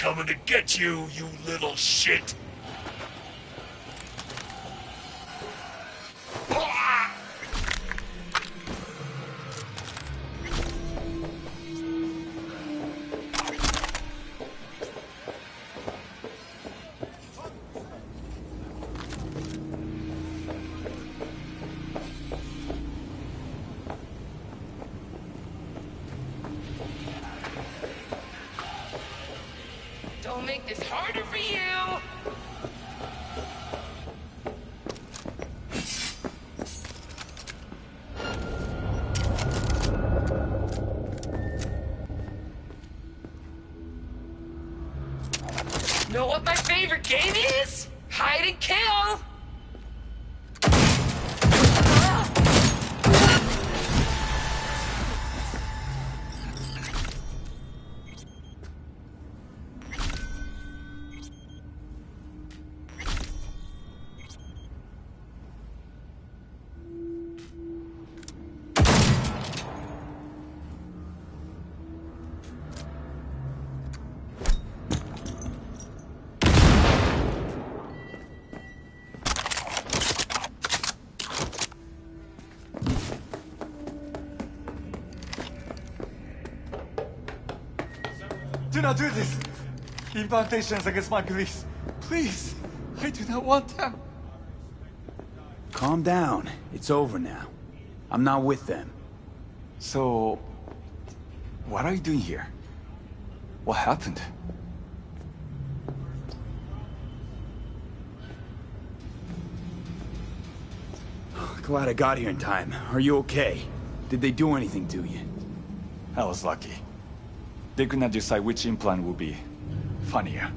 coming to get you, you little shit! Don't make this harder for you! Know what my favorite game is? Hide and kill! Do not do this! Incantations against my beliefs. Please! I do not want them! Calm down. It's over now. I'm not with them. So... what are you doing here? What happened? Glad I got here in time. Are you okay? Did they do anything to you? I was lucky. They could not decide which implant would be funnier.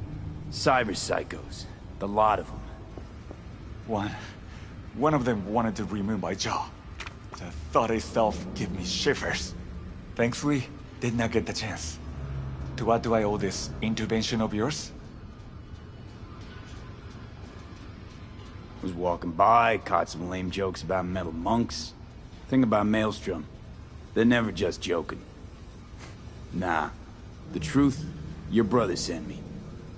Cyber psychos. The lot of them. One of them wanted to remove my jaw. The thought itself gave me shivers. Thankfully, did not get the chance. To what do I owe this intervention of yours? Was walking by, caught some lame jokes about metal monks. Thing about Maelstrom. They're never just joking. Nah. The truth, your brother sent me.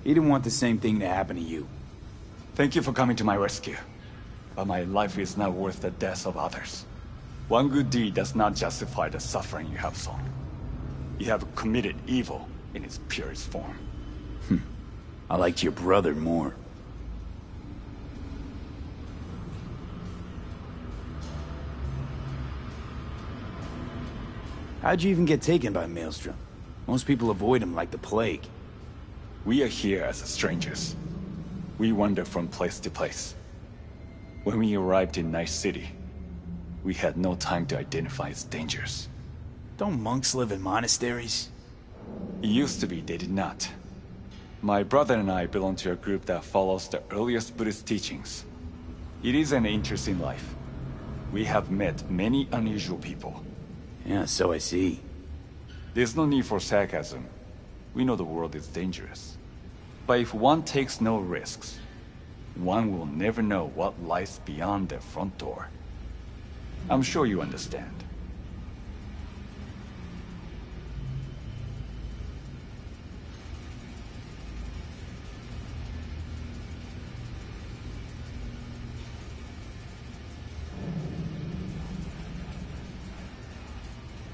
He didn't want the same thing to happen to you. Thank you for coming to my rescue. But my life is not worth the deaths of others. One good deed does not justify the suffering you have sown. You have committed evil in its purest form. I liked your brother more. How'd you even get taken by Maelstrom? Most people avoid him like the plague. We are here as strangers. We wander from place to place. When we arrived in Night City, we had no time to identify its dangers. Don't monks live in monasteries? It used to be they did not. My brother and I belong to a group that follows the earliest Buddhist teachings. It is an interesting life. We have met many unusual people. Yeah, so I see. There's no need for sarcasm. We know the world is dangerous. But if one takes no risks, one will never know what lies beyond their front door. I'm sure you understand.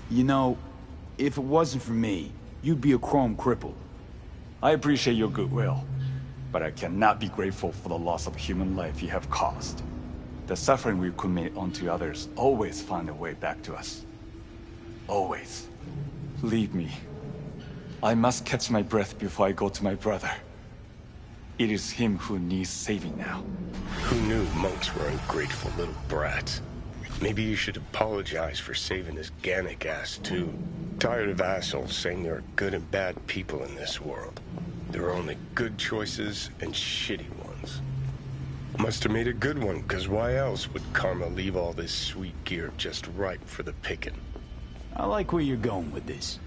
You know, if it wasn't for me, you'd be a chrome cripple. I appreciate your goodwill, but I cannot be grateful for the loss of human life you have caused. The suffering we commit onto others always find a way back to us. Always. Leave me. I must catch my breath before I go to my brother. It is him who needs saving now. Who knew monks were ungrateful little brats? Maybe you should apologize for saving this Gannic ass too. Tired of assholes saying there are good and bad people in this world. There are only good choices and shitty ones. Must have made a good one, cause why else would Karma leave all this sweet gear just ripe for the picking? I like where you're going with this.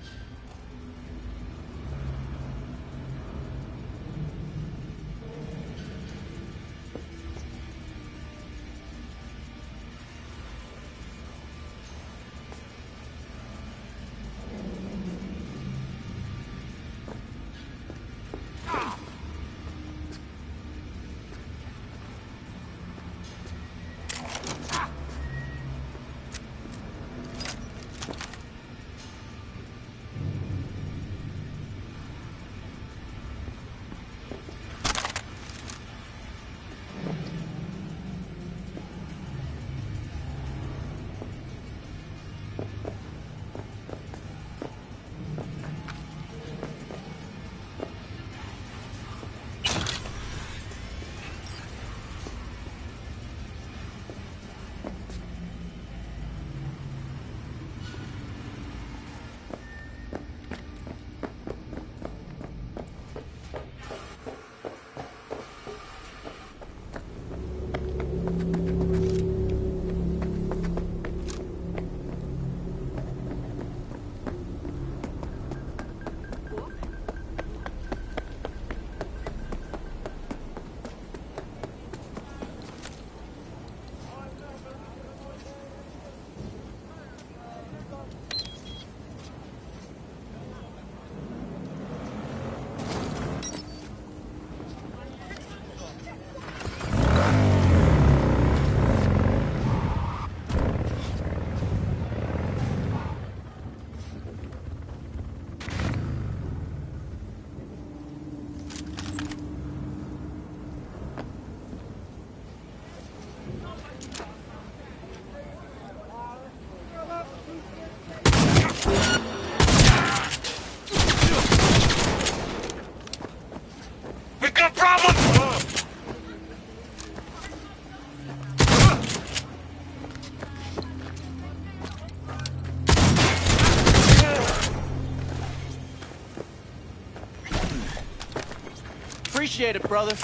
Appreciate it, brother.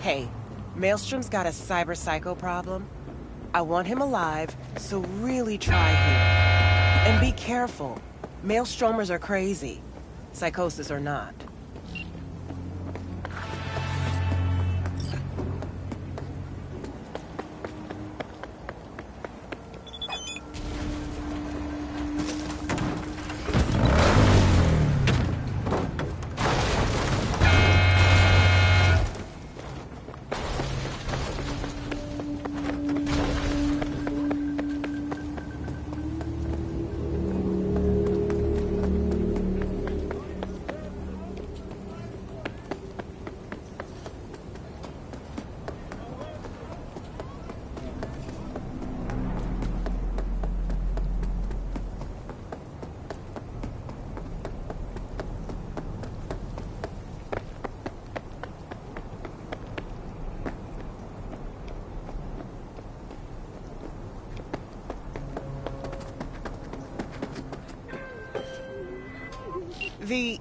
Hey, Maelstrom's got a cyber psycho problem. I want him alive, so really try here. And be careful. Maelstromers are crazy. Psychosis or not. The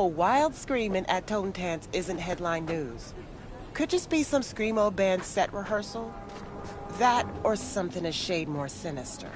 wild screaming at Totem Tants isn't headline news. Could just be some screamo band set rehearsal. That or something a shade more sinister.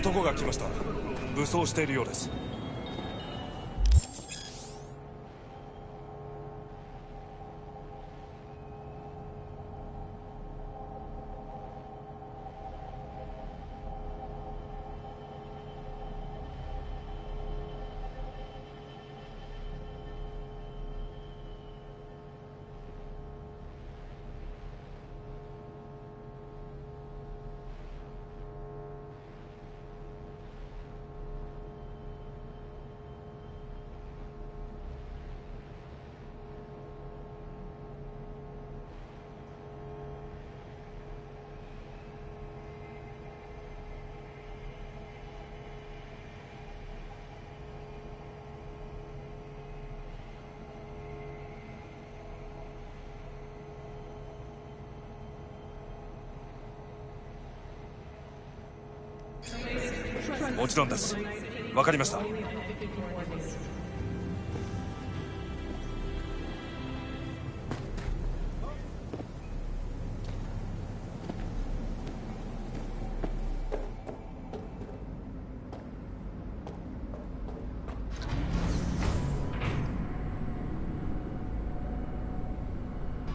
男が来ました。武装しているようです。もちろんです。わかりました。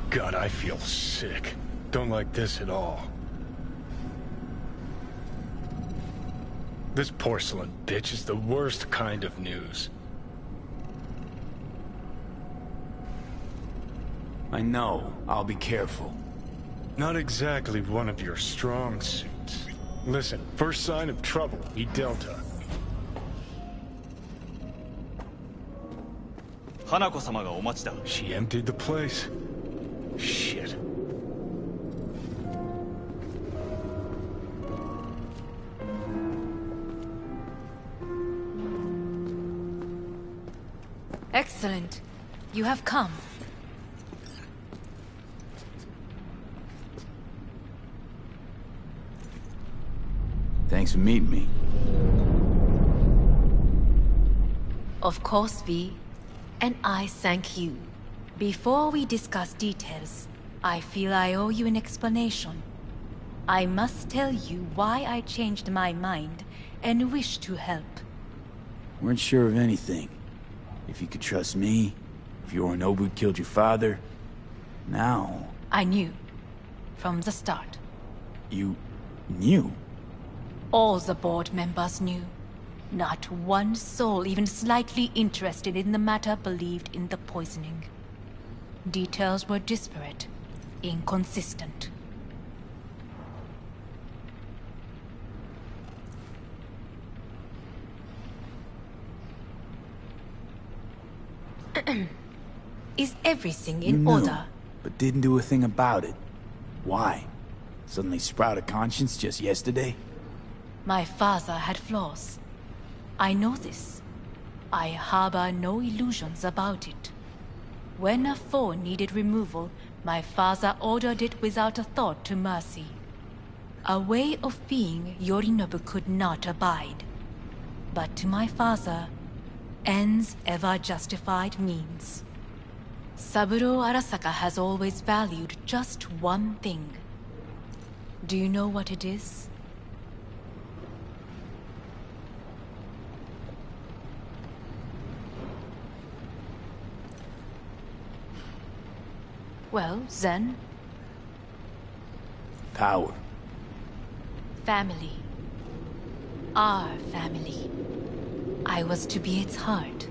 God, I feel sick. Don't like this at all. This porcelain bitch is the worst kind of news. I know. I'll be careful. Not exactly one of your strong suits. Listen, first sign of trouble, eat Delta. Hanako-sama ga omachi da. She emptied the place. Shit. Excellent. You have come. Thanks for meeting me. Of course, V. And I thank you. Before we discuss details, I feel I owe you an explanation. I must tell you why I changed my mind and wish to help. Weren't sure of anything. If you could trust me, if Yorinobu killed your father, now... I knew. From the start. You... knew? All the board members knew. Not one soul even slightly interested in the matter believed in the poisoning. Details were disparate, inconsistent. Is everything in order? But didn't do a thing about it. Why? Suddenly sprout a conscience just yesterday? My father had flaws. I know this. I harbor no illusions about it. When a foe needed removal, my father ordered it without a thought to mercy. A way of being Yorinobu could not abide. But to my father, ends ever justified means. Saburo Arasaka has always valued just one thing. Do you know what it is? Well, then... Power. Family. Our family. I was to be its heart,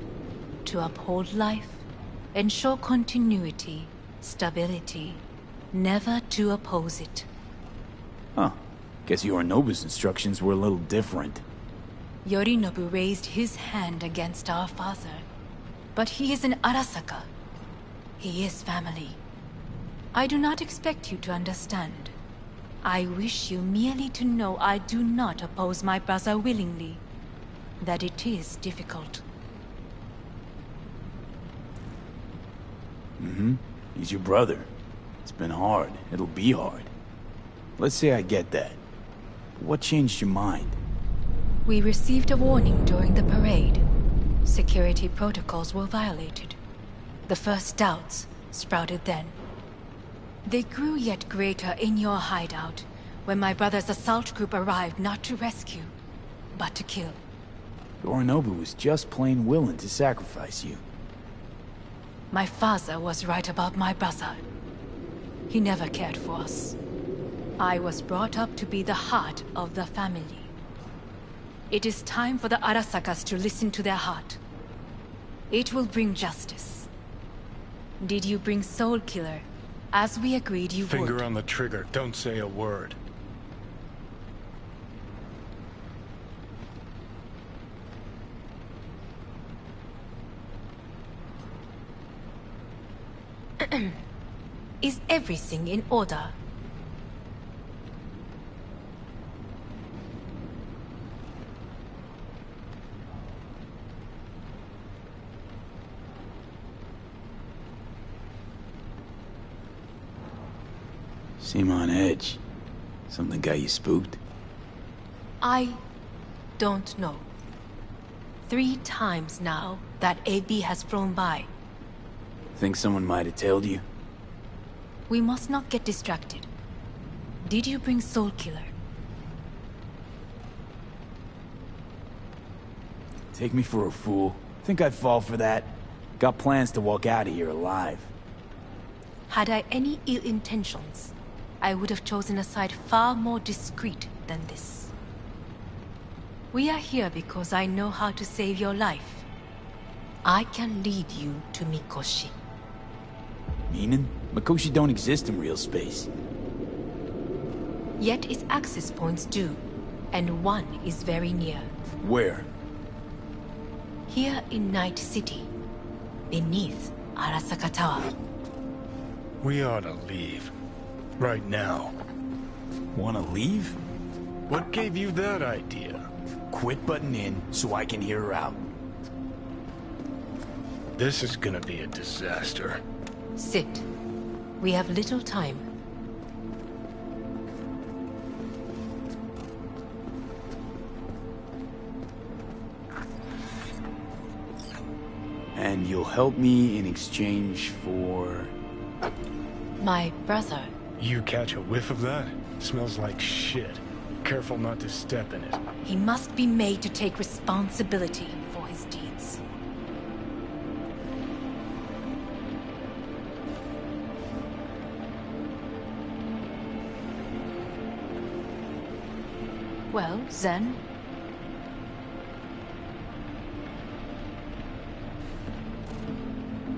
to uphold life, ensure continuity, stability, never to oppose it. Huh. Guess Yorinobu's instructions were a little different. Yorinobu raised his hand against our father, but he is an Arasaka. He is family. I do not expect you to understand. I wish you merely to know I do not oppose my brother willingly, that it is difficult. He's your brother. It's been hard. It'll be hard. Let's say I get that. What changed your mind? We received a warning during the parade. Security protocols were violated. The first doubts sprouted then. They grew yet greater in your hideout when my brother's assault group arrived not to rescue, but to kill. Yorinobu was just plain willing to sacrifice you. My father was right about my brother. He never cared for us. I was brought up to be the heart of the family. It is time for the Arasakas to listen to their heart. It will bring justice. Did you bring Soul Killer, as we agreed you would? Finger on the trigger, don't say a word. Is everything in order? Seem on edge. Something got you spooked? I don't know. 3 times now that AB has flown by. Think someone might have tailed you? We must not get distracted. Did you bring Soul Killer? Take me for a fool. Think I'd fall for that? Got plans to walk out of here alive. Had I any ill intentions, I would have chosen a side far more discreet than this. We are here because I know how to save your life. I can lead you to Mikoshi. Meaning? Mikoshi don't exist in real space. Yet its access points do, and one is very near. Where? Here in Night City, beneath Arasaka Tower. We ought to leave. Right now. Wanna leave? What gave you that idea? Quit butting in so I can hear her out. This is gonna be a disaster. Sit. We have little time. And you'll help me in exchange for... My brother. You catch a whiff of that? Smells like shit. Careful not to step in it. He must be made to take responsibility for his deeds. Well, Zen?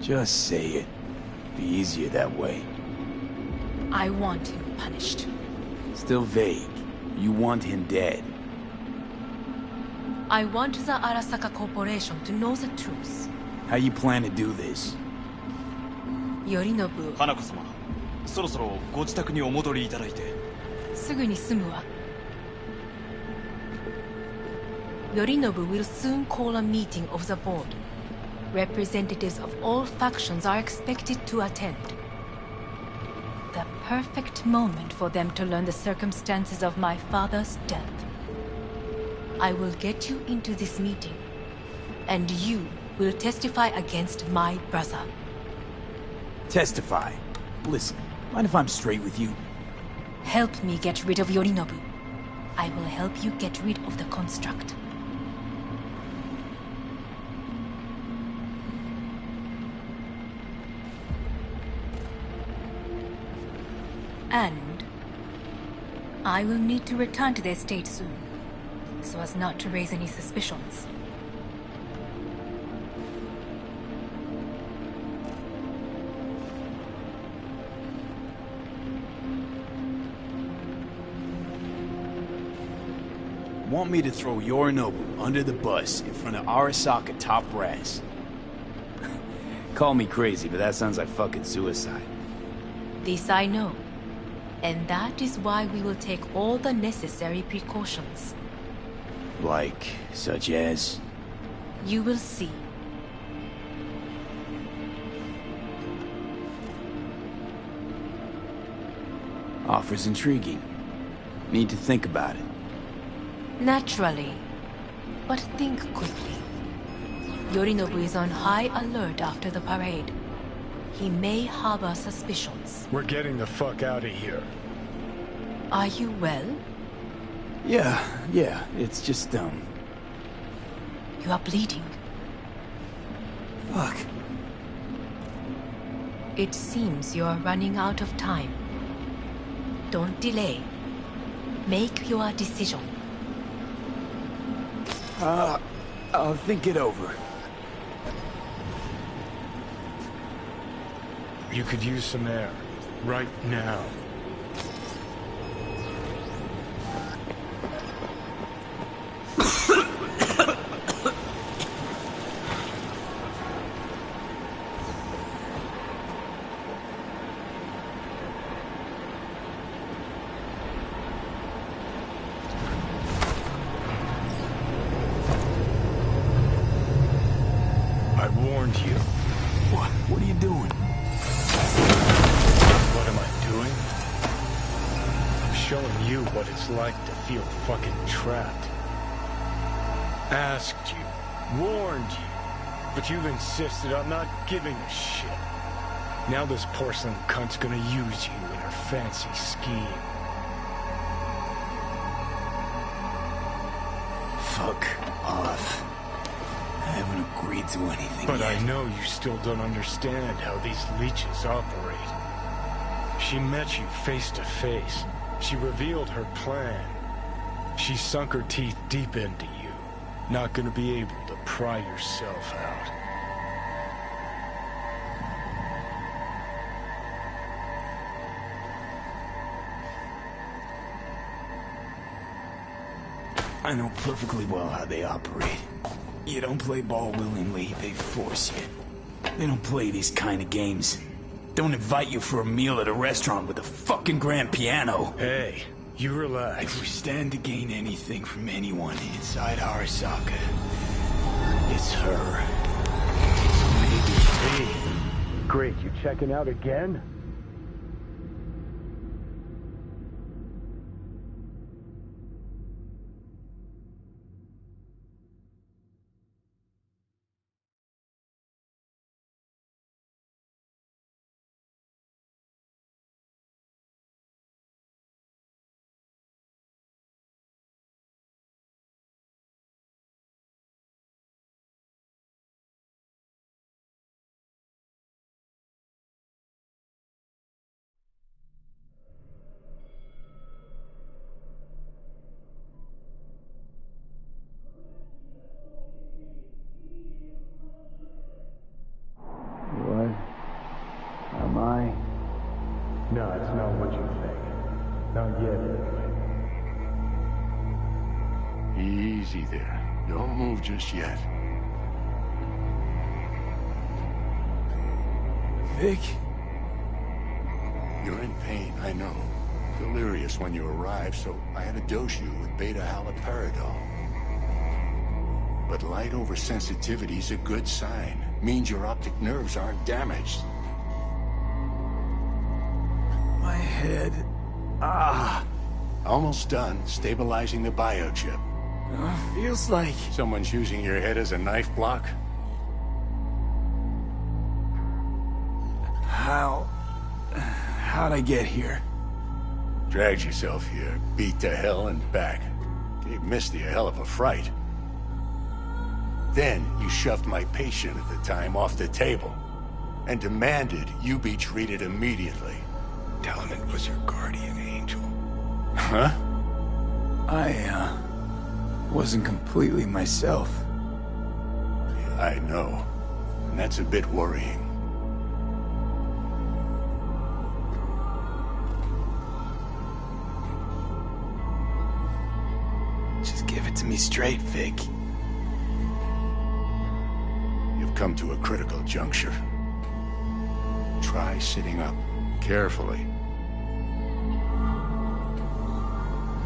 Just say it. Be easier that way. I want him punished. Still vague. You want him dead. I want the Arasaka Corporation to know the truth. How you plan to do this? Yorinobu, 花子様、そろそろご自宅にお戻りいただいて。すぐに済むわ。Yorinobu will soon call a meeting of the board. Representatives of all factions are expected to attend. The perfect moment for them to learn the circumstances of my father's death. I will get you into this meeting, and you will testify against my brother. Testify. Listen, mind if I'm straight with you? Help me get rid of Yorinobu. I will help you get rid of the construct. And I will need to return to the estate soon, so as not to raise any suspicions. want me to throw Yorinobu under the bus in front of Arasaka top brass. Call me crazy, but that sounds like fucking suicide. This I know. And that is why we will take all the necessary precautions. Like, such as? You will see. Offers intriguing. Need to think about it. Naturally. But think quickly. Yorinobu is on high alert after the parade. He may harbor suspicions. We're getting the fuck out of here. Are you well? Yeah, it's just, You are bleeding. Fuck. It seems you are running out of time. Don't delay. Make your decision. I'll think it over. You could use some air. Right now. I warned you. What are you doing? What am I doing? I'm showing you what it's like to feel fucking trapped. Asked you, warned you, but you've insisted on not giving a shit. Now this porcelain cunt's gonna use you in her fancy scheme. Fuck off. I haven't agreed to anything But yet. I know you still don't understand how these leeches operate. She met you face to face. She revealed her plan. She sunk her teeth deep into you. Not gonna be able to pry yourself out. I know perfectly well how they operate. You don't play ball willingly, they force you. They don't play these kind of games. Don't invite you for a meal at a restaurant with a fucking grand piano. Hey, you If relax. we stand to gain anything from anyone inside Arasaka, it's her. Hey, great, you checking out again? What? Am I? No, it's not what you think. Not yet, anyway. Easy there. Don't move just yet. Vic? You're in pain, I know. Delirious when you arrived, so I had to dose you with beta-haloperidol. But light oversensitivity's a good sign. Means your optic nerves aren't damaged. My head. Almost done stabilizing the biochip. Feels like... Someone's using your head as a knife block? How'd I get here? Dragged yourself here, beat to hell and back. Gave Misty a hell of a fright. Then you shoved my patient at the time off the table and demanded you be treated immediately. Tell him it was your guardian angel. Huh? I, wasn't completely myself. Yeah, I know. And that's a bit worrying. Just give it to me straight, Vic. You've come to a critical juncture. Try sitting up carefully.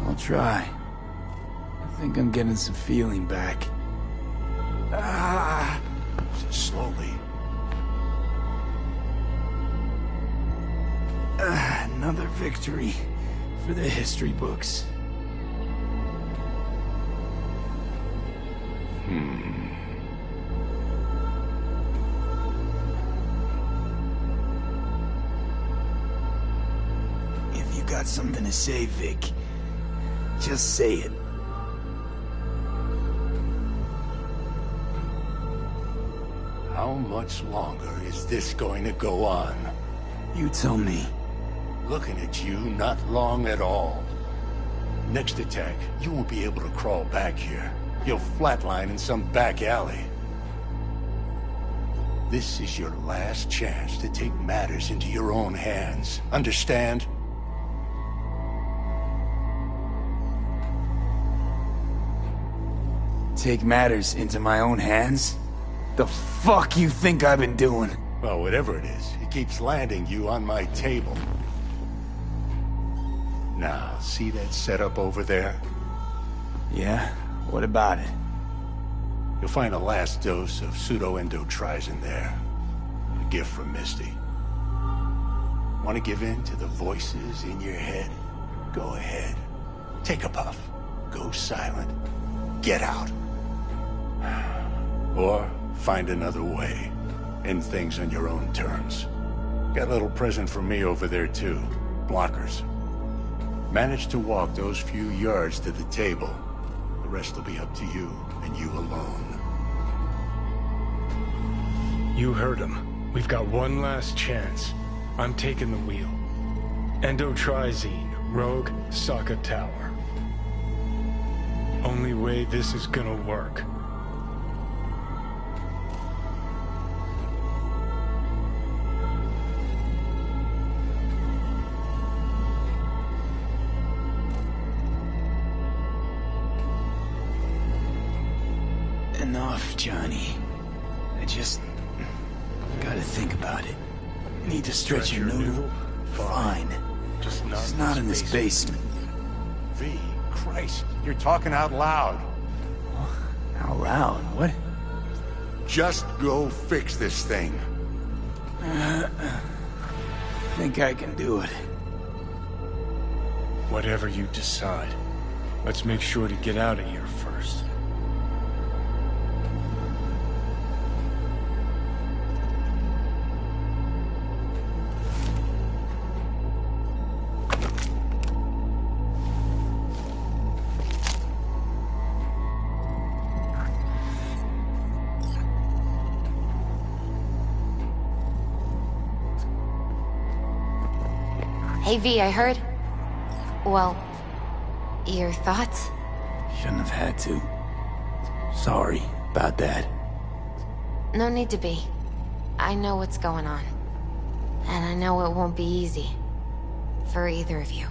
I'll try. I think I'm getting some feeling back. Slowly. Another victory for the history books. If you got something to say, Vic, just say it. How much longer is this going to go on? You tell me. Looking at you, not long at all. Next attack, you won't be able to crawl back here. You'll flatline in some back alley. This is your last chance to take matters into your own hands. Understand? Take matters into my own hands? The fuck you think I've been doing? Well, whatever it is, it keeps landing you on my table. Now, see that setup over there? Yeah? What about it? You'll find a last dose of pseudo-endotrizin there. A gift from Misty. Want to give in to the voices in your head? Go ahead. Take a puff. Go silent. Get out. Or find another way. End things on your own terms. Got a little present for me over there too. Blockers. Manage to walk those few yards to the table. The rest will be up to you, and you alone. You heard him. We've got one last chance. I'm taking the wheel. Endotrizine, Rogue, Sokka Tower. Only way this is gonna work. Enough, Johnny. I just gotta think about it. Need to stretch your noodle? Fine. Just not in this basement. V, Christ, you're talking out loud. Out loud? What? Just go fix this thing. Think I can do it. Whatever you decide. Let's make sure to get out of here first. Hey V, I heard... Well, your thoughts? Shouldn't have had to. Sorry about that. No need to be. I know what's going on. And I know it won't be easy. For either of you.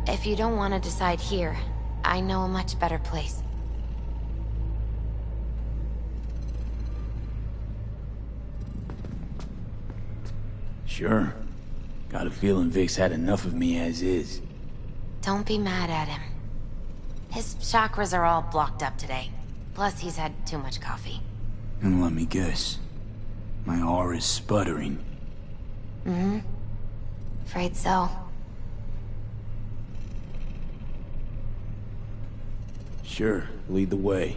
If you don't want to decide here, I know a much better place. Sure. Got a feeling Vic's had enough of me as is. Don't be mad at him. His chakras are all blocked up today. Plus, he's had too much coffee. And let me guess. My aura's sputtering. Mm-hmm. Afraid so. Sure, lead the way.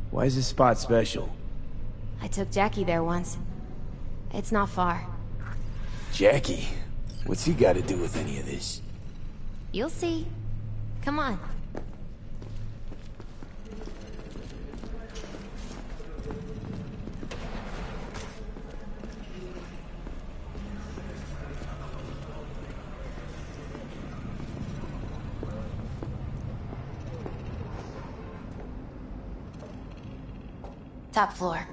Why is this spot special? I took Jackie there once. It's not far. Jackie? What's he got to do with any of this? You'll see. Come on. Top floor.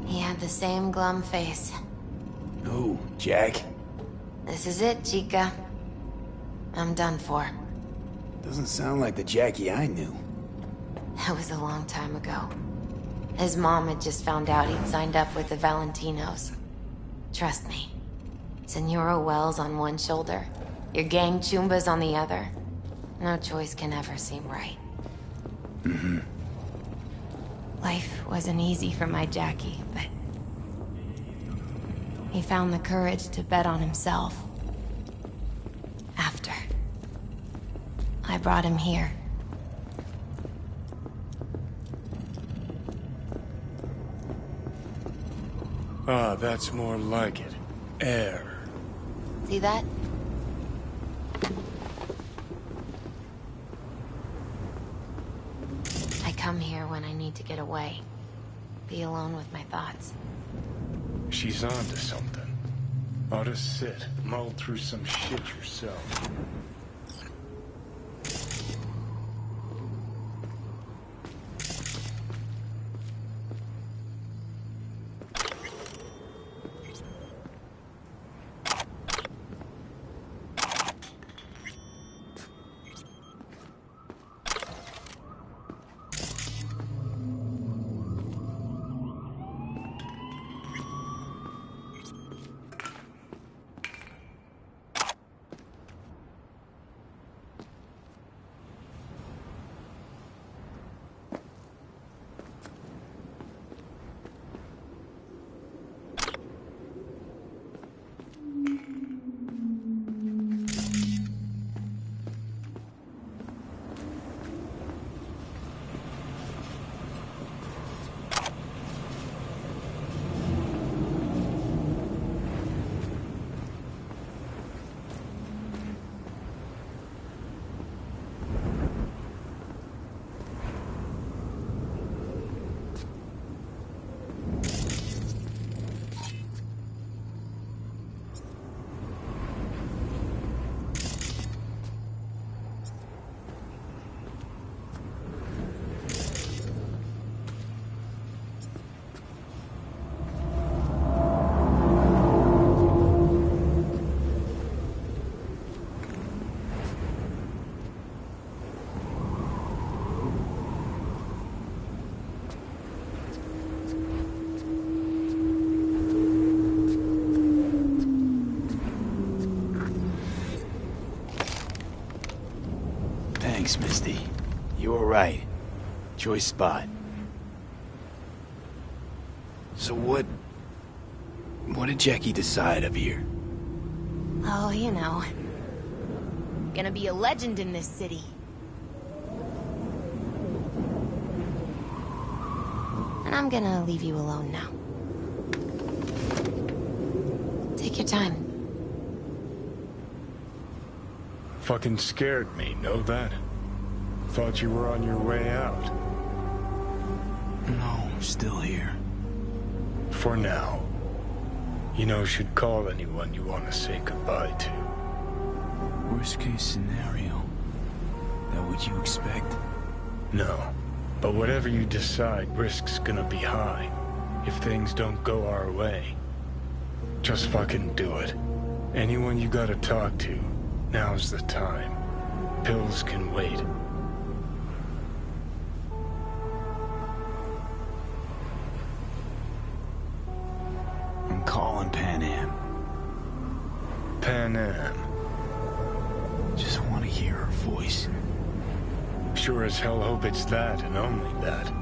He had the same glum face. No Who, Jack? This is it, Chica. I'm done for. Doesn't sound like the Jackie I knew. It was a long time ago. His mom had just found out he'd signed up with the Valentinos. Trust me. Senora Wells on one shoulder, your gang Chumbas on the other. No choice can ever seem right. Mm-hmm. Life wasn't easy for my Jackie, but... he found the courage to bet on himself. After. I brought him here. Ah, that's more like it. Air. See that? I come here when I need to get away. Be alone with my thoughts. She's onto something. Ought to sit, mull through some shit yourself. Thanks, Misty. You were right. Choice spot. So what did Jackie decide up here? Oh, you know. Gonna be a legend in this city. And I'm gonna leave you alone now. Take your time. Fucking scared me, know that? Thought you were on your way out. No, still here. For now. You know, should call anyone you want to say goodbye to. Worst case scenario. That what you expect? No. But whatever you decide, risk's gonna be high. If things don't go our way. Just fucking do it. Anyone you gotta talk to, now's the time. Pills can wait. I'm calling Pan Am. Pan Am. Just want to hear her voice. Sure as hell hope it's that and only that.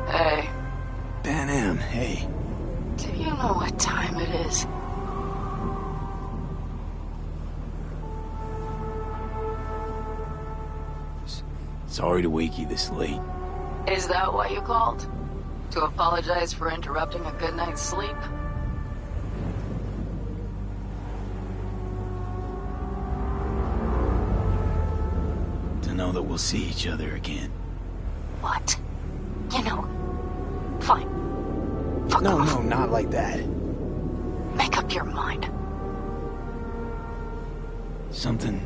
Hey. Pan Am, hey. Do you know what time it is? Sorry to wake you this late. Is that why you called? To apologize for interrupting a good night's sleep? To know that we'll see each other again. What? You know, fine. Fuck No, off. no, not like that. Make up your mind. Something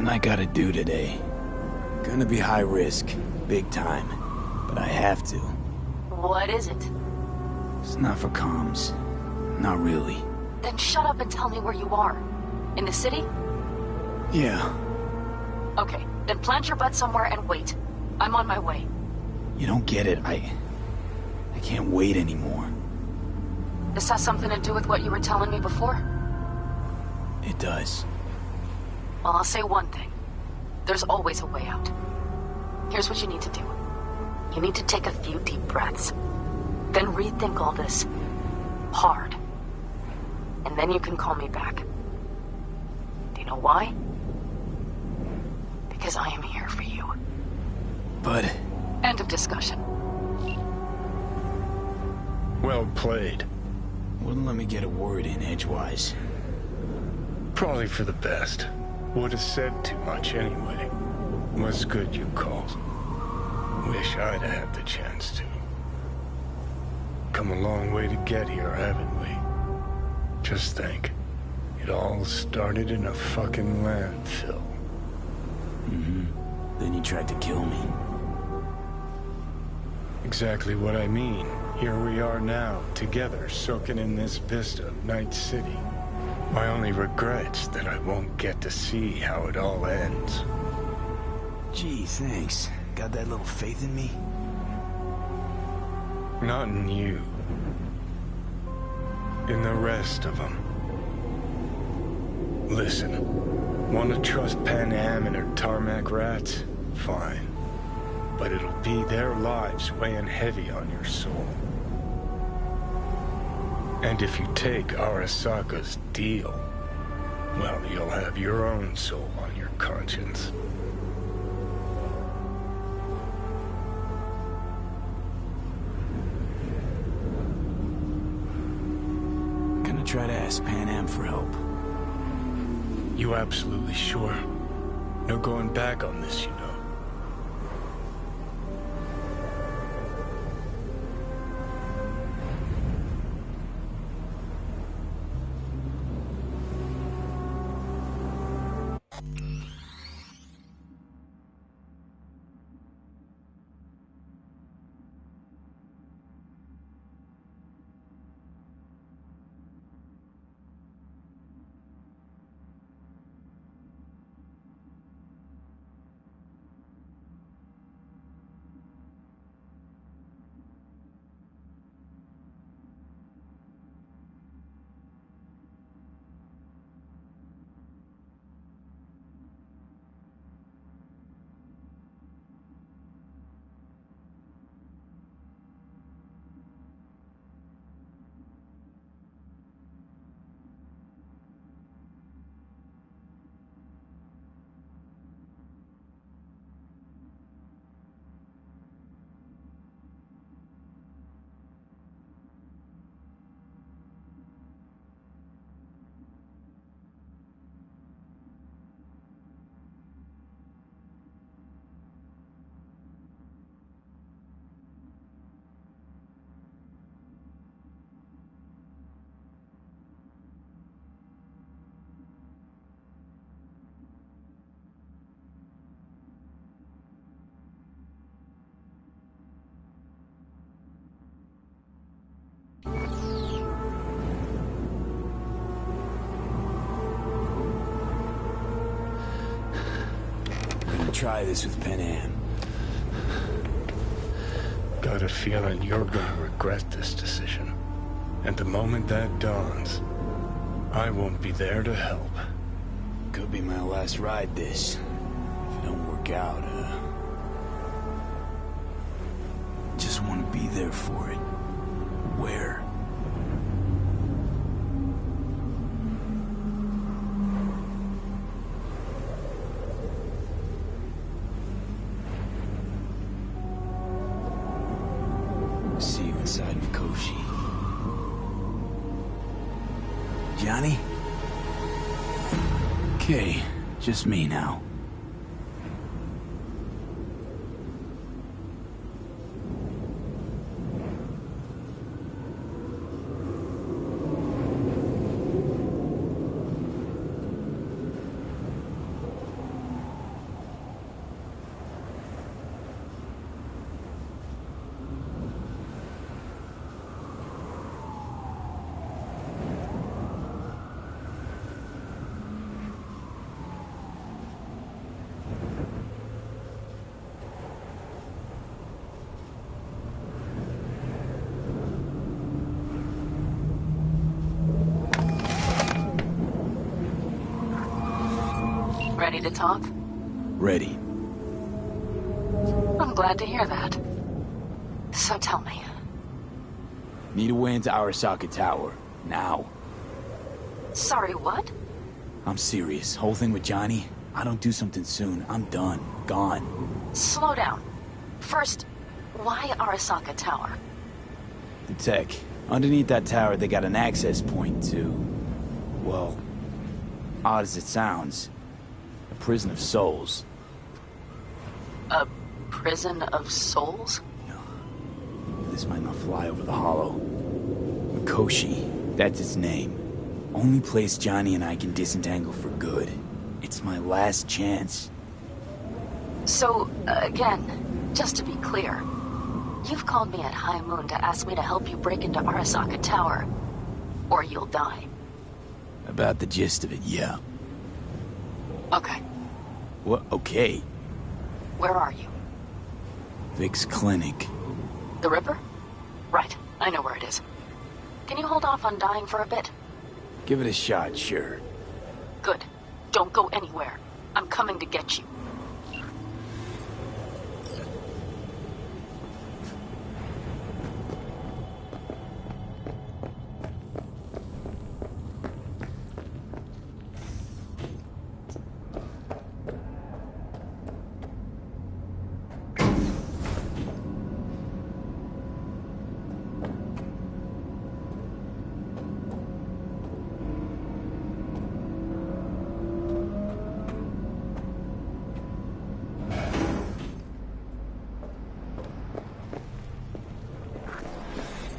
I gotta do today. Gonna be high risk, big time, but I have to. What is it? It's not for comms. Not really. Then shut up and tell me where you are. In the city? Yeah. Okay, then plant your butt somewhere and wait. I'm on my way. You don't get it. I can't wait anymore. This has something to do with what you were telling me before? It does. Well, I'll say one thing. There's always a way out. Here's what you need to do. You need to take a few deep breaths. Then rethink all this. Hard. And then you can call me back. Do you know why? Because I am here for you. But... End of discussion. Well played. Wouldn't let me get a word in edgewise. Probably for the best. Would have said too much anyway. Was good you called. Wish I'd had the chance to. Come a long way to get here, haven't we? Just think. It all started in a fucking landfill. Mm-hmm. Then you tried to kill me. Exactly what I mean. Here we are now, together, soaking in this vista of Night City. My only regret's that I won't get to see how it all ends. Gee, thanks. Got that little faith in me? Not in you. In the rest of them. Listen, want to trust Pan Am and her tarmac rats? Fine. But it'll be their lives weighing heavy on your soul. And if you take Arasaka's deal, well, you'll have your own soul on your conscience. Gonna try to ask Pan Am for help. You absolutely sure? No going back on this, you know. Try this with Pan Am. Got a feeling you're gonna regret this decision. And the moment that dawns, I won't be there to help. Could be my last ride, this. If it don't work out, just want to be there for it. Where? See you inside of Koshi. Johnny? Okay, just me now. Ready to talk? Ready. I'm glad to hear that. So tell me. Need a way into Arasaka Tower. Now. Sorry, what? I'm serious. Whole thing with Johnny, I don't do something soon, I'm done. Gone. Slow down. First, why Arasaka Tower? The tech. Underneath that tower, they got an access point to... well, odd as it sounds, a prison of souls. A prison of souls? This might not fly over the hollow. Mikoshi, that's its name. Only place Johnny and I can disentangle for good. It's my last chance. So, again, just to be clear, you've called me at High Moon to ask me to help you break into Arasaka Tower, or you'll die. About the gist of it, yeah. Okay. What? Okay. Where are you? Vic's clinic. The Ripper? Right, I know where it is. Can you hold off on dying for a bit? Give it a shot, sure. Good. Don't go anywhere. I'm coming to get you.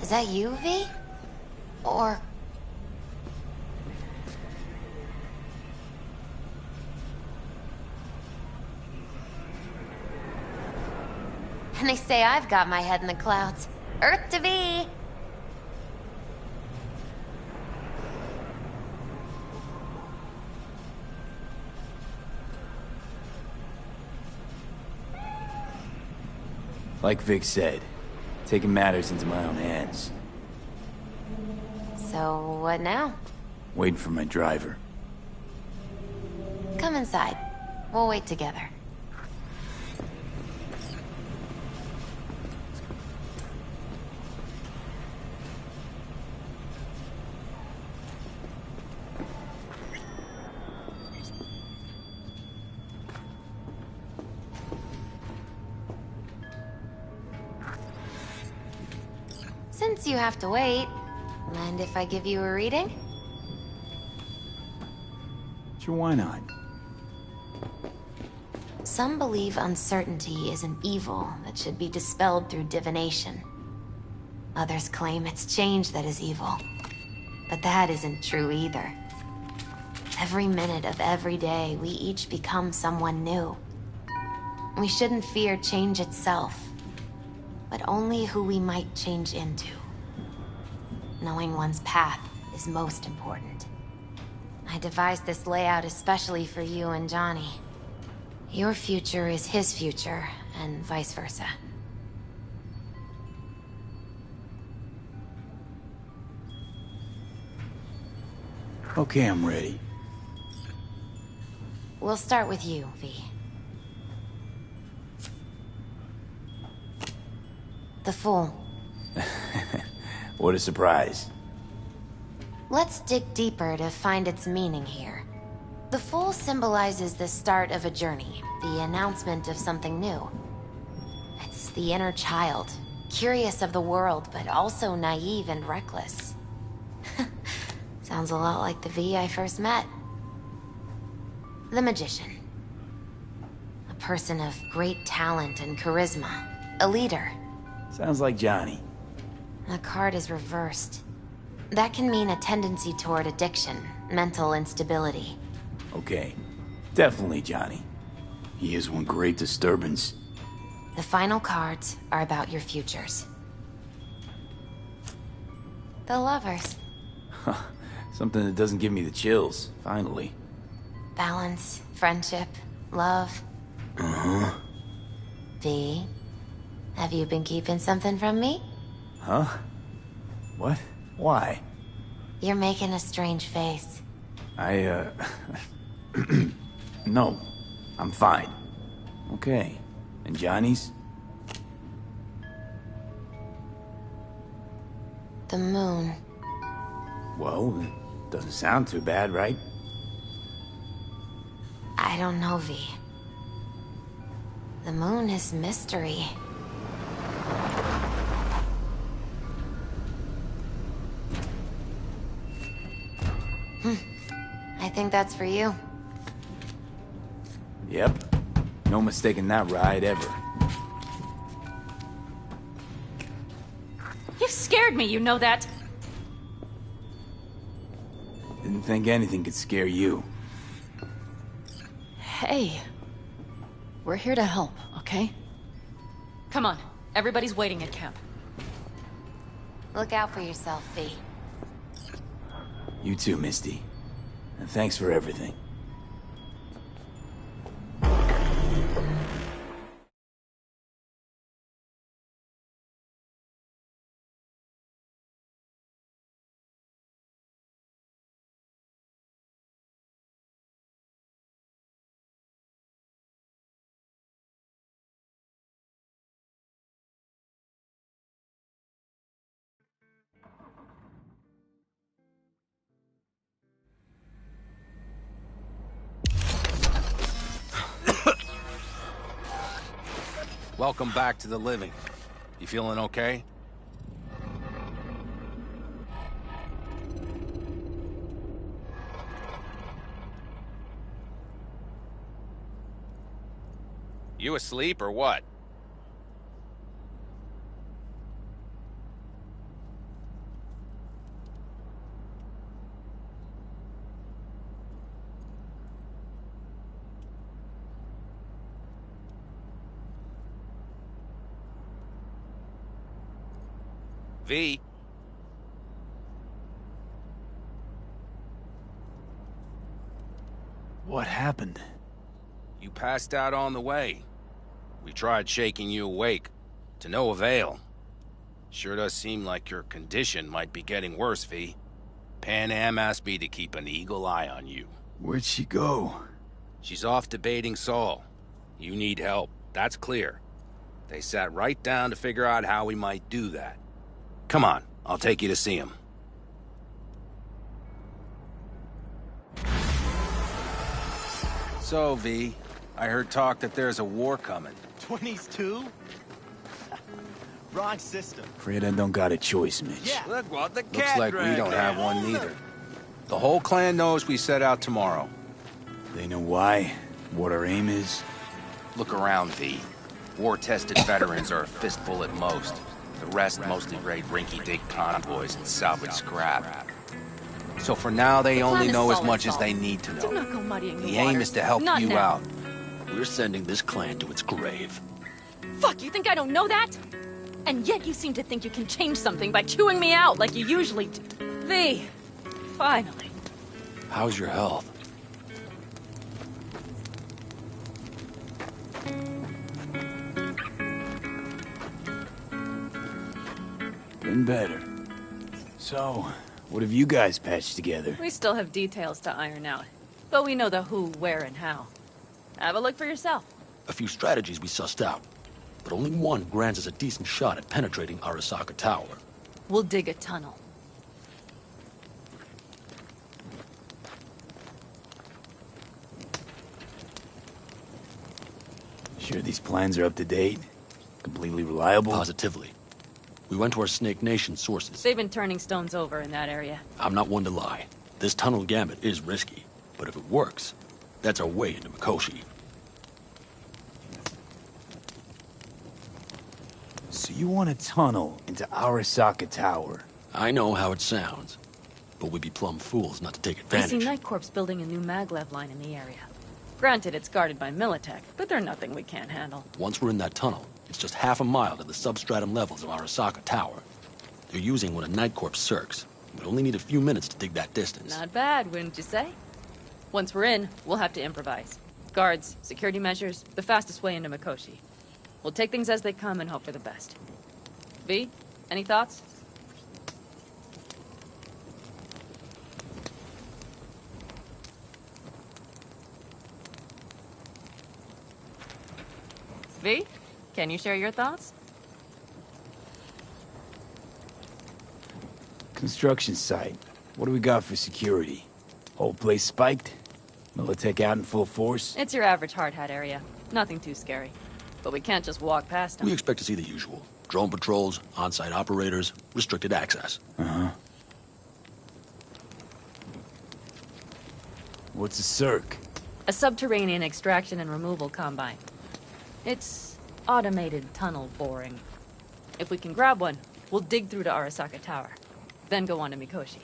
Is that you, V? Or... And they say I've got my head in the clouds. Earth to V! Like Vic said, taking matters into my own hands. So, what now? Waiting for my driver. Come inside. We'll wait together. Since you have to wait, mind if I give you a reading? Sure, why not? Some believe uncertainty is an evil that should be dispelled through divination. Others claim it's change that is evil. But that isn't true either. Every minute of every day, we each become someone new. We shouldn't fear change itself, but only who we might change into. Knowing one's path is most important. I devised this layout especially for you and Johnny. Your future is his future, and vice versa. Okay, I'm ready. We'll start with you, V. The Fool. What a surprise. Let's dig deeper to find its meaning here. The Fool symbolizes the start of a journey, the announcement of something new. It's the inner child, curious of the world, but also naive and reckless. Sounds a lot like the V I first met. The Magician. A person of great talent and charisma. A leader. Sounds like Johnny. The card is reversed. That can mean a tendency toward addiction, mental instability. Okay. Definitely Johnny. He is one great disturbance. The final cards are about your futures. The Lovers. Something that doesn't give me the chills, finally. Balance, friendship, love. Uh-huh. V, have you been keeping something from me? Huh? What? Why? You're making a strange face. No, I'm fine. Okay. And Johnny's? The moon. Well, it doesn't sound too bad, right? I don't know, V. The moon is mystery. I think that's for you. Yep. No mistaking that ride ever. You scared me, you know that? Didn't think anything could scare you. Hey. We're here to help, okay? Come on. Everybody's waiting at camp. Look out for yourself, V. You too, Misty. And thanks for everything. Welcome back to the living. You feeling okay? You asleep or what? V? What happened? You passed out on the way. We tried shaking you awake. To no avail. Sure does seem like your condition might be getting worse, V. Pan Am asked me to keep an eagle eye on you. Where'd she go? She's off debating Saul. You need help, that's clear. They sat right down to figure out how we might do that. Come on, I'll take you to see him. So, V, I heard talk that there's a war coming. 20s too? Wrong system. Afraid I don't got a choice, Mitch. Yeah. Look what the Looks like we don't have one neither. The whole clan knows we set out tomorrow. They know why? What our aim is? Look around, V. War-tested veterans are a fistful at most. The rest mostly raid rinky-dink convoys and salvage scrap. So for now, they only know as much as they need to know. The aim is to help you out. We're sending this clan to its grave. Fuck, you think I don't know that? And yet you seem to think you can change something by chewing me out like you usually do. V, finally. How's your health? Been better. So, what have you guys patched together? We still have details to iron out. But we know the who, where, and how. Have a look for yourself. A few strategies we sussed out, but only one grants us a decent shot at penetrating Arasaka Tower. We'll dig a tunnel. Sure these plans are up to date? Completely reliable? Positively. We went to our Snake Nation sources. They've been turning stones over in that area. I'm not one to lie. This tunnel gambit is risky, but if it works, that's our way into Mikoshi. So you want a tunnel into Arasaka Tower? I know how it sounds, but we'd be plumb fools not to take I advantage. see Night Corp's building a new maglev line in the area. Granted, it's guarded by Militech, but they're nothing we can't handle. Once we're in that tunnel, it's just half a mile to the substratum levels of Arasaka Tower. They're using one of Night Corp's circs. We'd only need a few minutes to dig that distance. Not bad, wouldn't you say? Once we're in, we'll have to improvise. Guards, security measures, the fastest way into Mikoshi. We'll take things as they come and hope for the best. V, any thoughts? V, can you share your thoughts? Construction site. What do we got for security? Whole place spiked? Militech out in full force? It's your average hard hat area. Nothing too scary. But we can't just walk past them. We expect to see the usual. Drone patrols, on-site operators, restricted access. Uh-huh. What's a circ? A subterranean extraction and removal combine. It's automated tunnel boring. If we can grab one, we'll dig through to Arasaka Tower. Then go on to Mikoshi.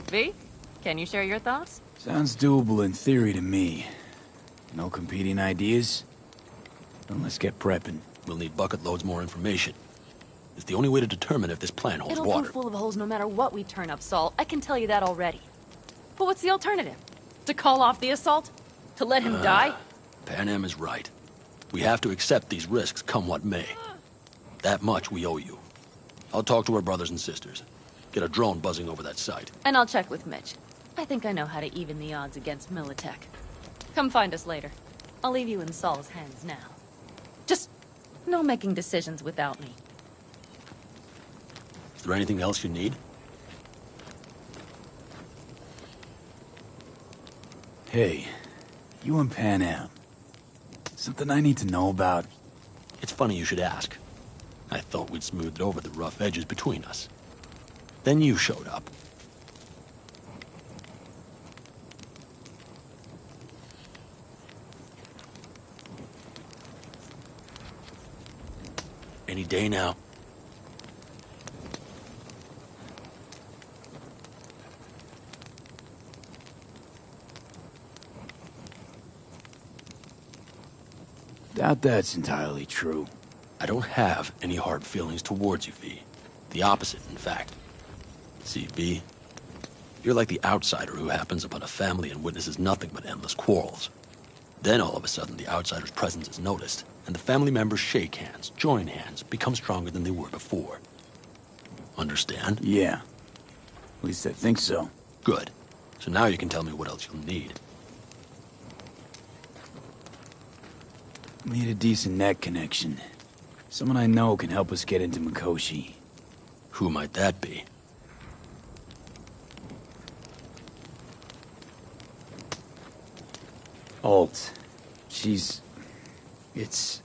V, can you share your thoughts? Sounds doable in theory to me. No competing ideas? Then let's get prepping. We'll need bucket loads more information. It's the only way to determine if this plan holds It'll water. go full of holes no matter what we turn up, Saul. I can tell you that already. But what's the alternative? To call off the assault? To let him die? Pan Am is right. We have to accept these risks, come what may. That much we owe you. I'll talk to our brothers and sisters. Get a drone buzzing over that site. And I'll check with Mitch. I think I know how to even the odds against Militech. Come find us later. I'll leave you in Saul's hands now. Just no making decisions without me. Is there anything else you need? Hey, you and Pan Am. Something I need to know about? It's funny you should ask. I thought we'd smoothed over the rough edges between us. Then you showed up. Any day now. Doubt that's entirely true. I don't have any hard feelings towards you, V. The opposite, in fact. See, V, you're like the outsider who happens upon a family and witnesses nothing but endless quarrels. Then all of a sudden the outsider's presence is noticed, and the family members shake hands, join hands, become stronger than they were before. Understand? Yeah. At least I think so. Good. So now you can tell me what else you'll need. Need a decent net connection. Someone I know can help us get into Mikoshi. Who might that be? Alt. It's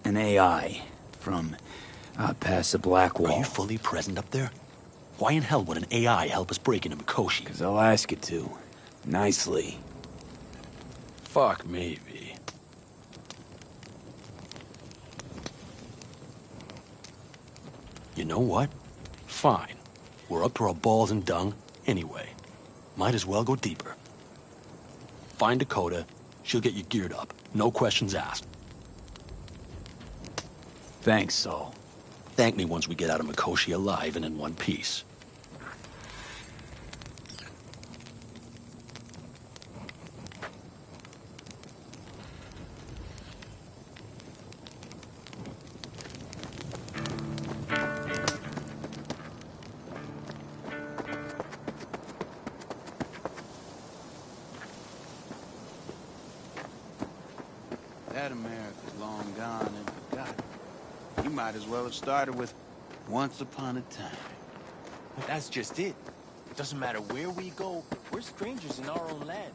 an AI from past the Black Wall. Are you fully present up there? Why in hell would an AI help us break into Mikoshi? 'Cause I'll ask it to. Nicely. Fuck me, V. You know what? Fine. We're up to our balls in dung anyway. Might as well go deeper. Find Dakota. She'll get you geared up. No questions asked. Thanks, Saul. Thank me once we get out of Mikoshi alive and in one piece. That America's long gone and forgotten. You might as well have started with Once Upon a Time. But that's just it. It doesn't matter where we go, we're strangers in our own land.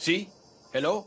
See? Hello?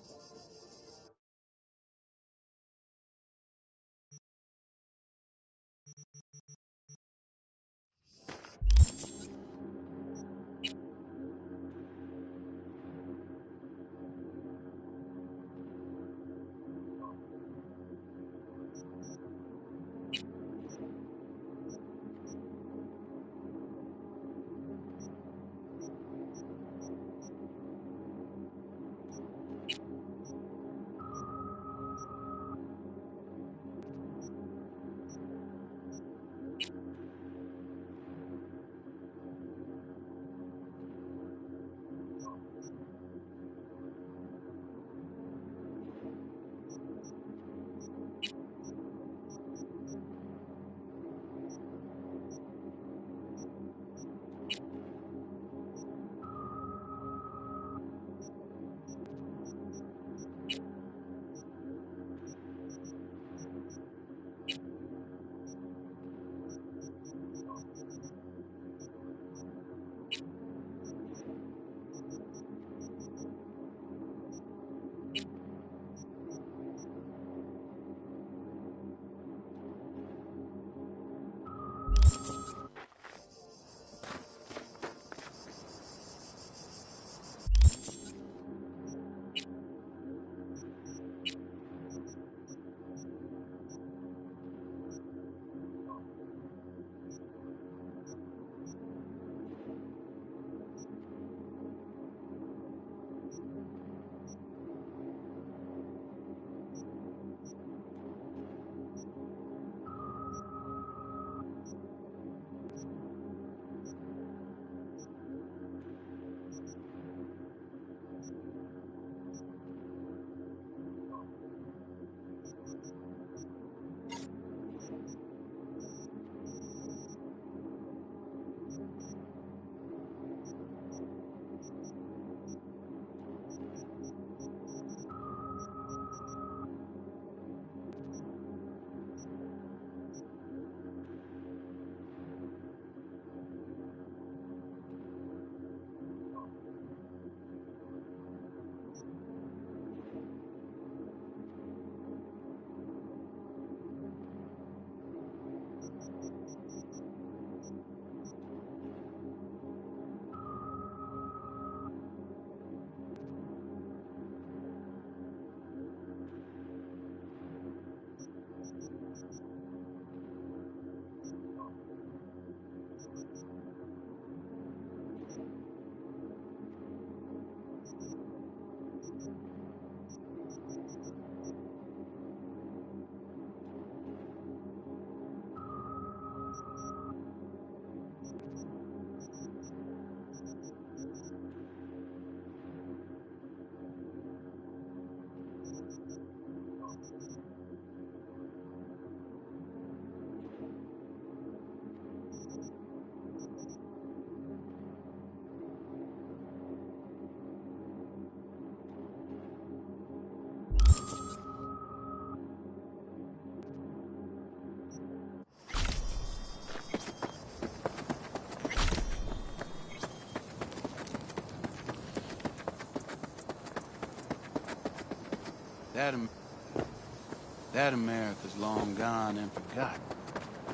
That America's long gone and forgotten.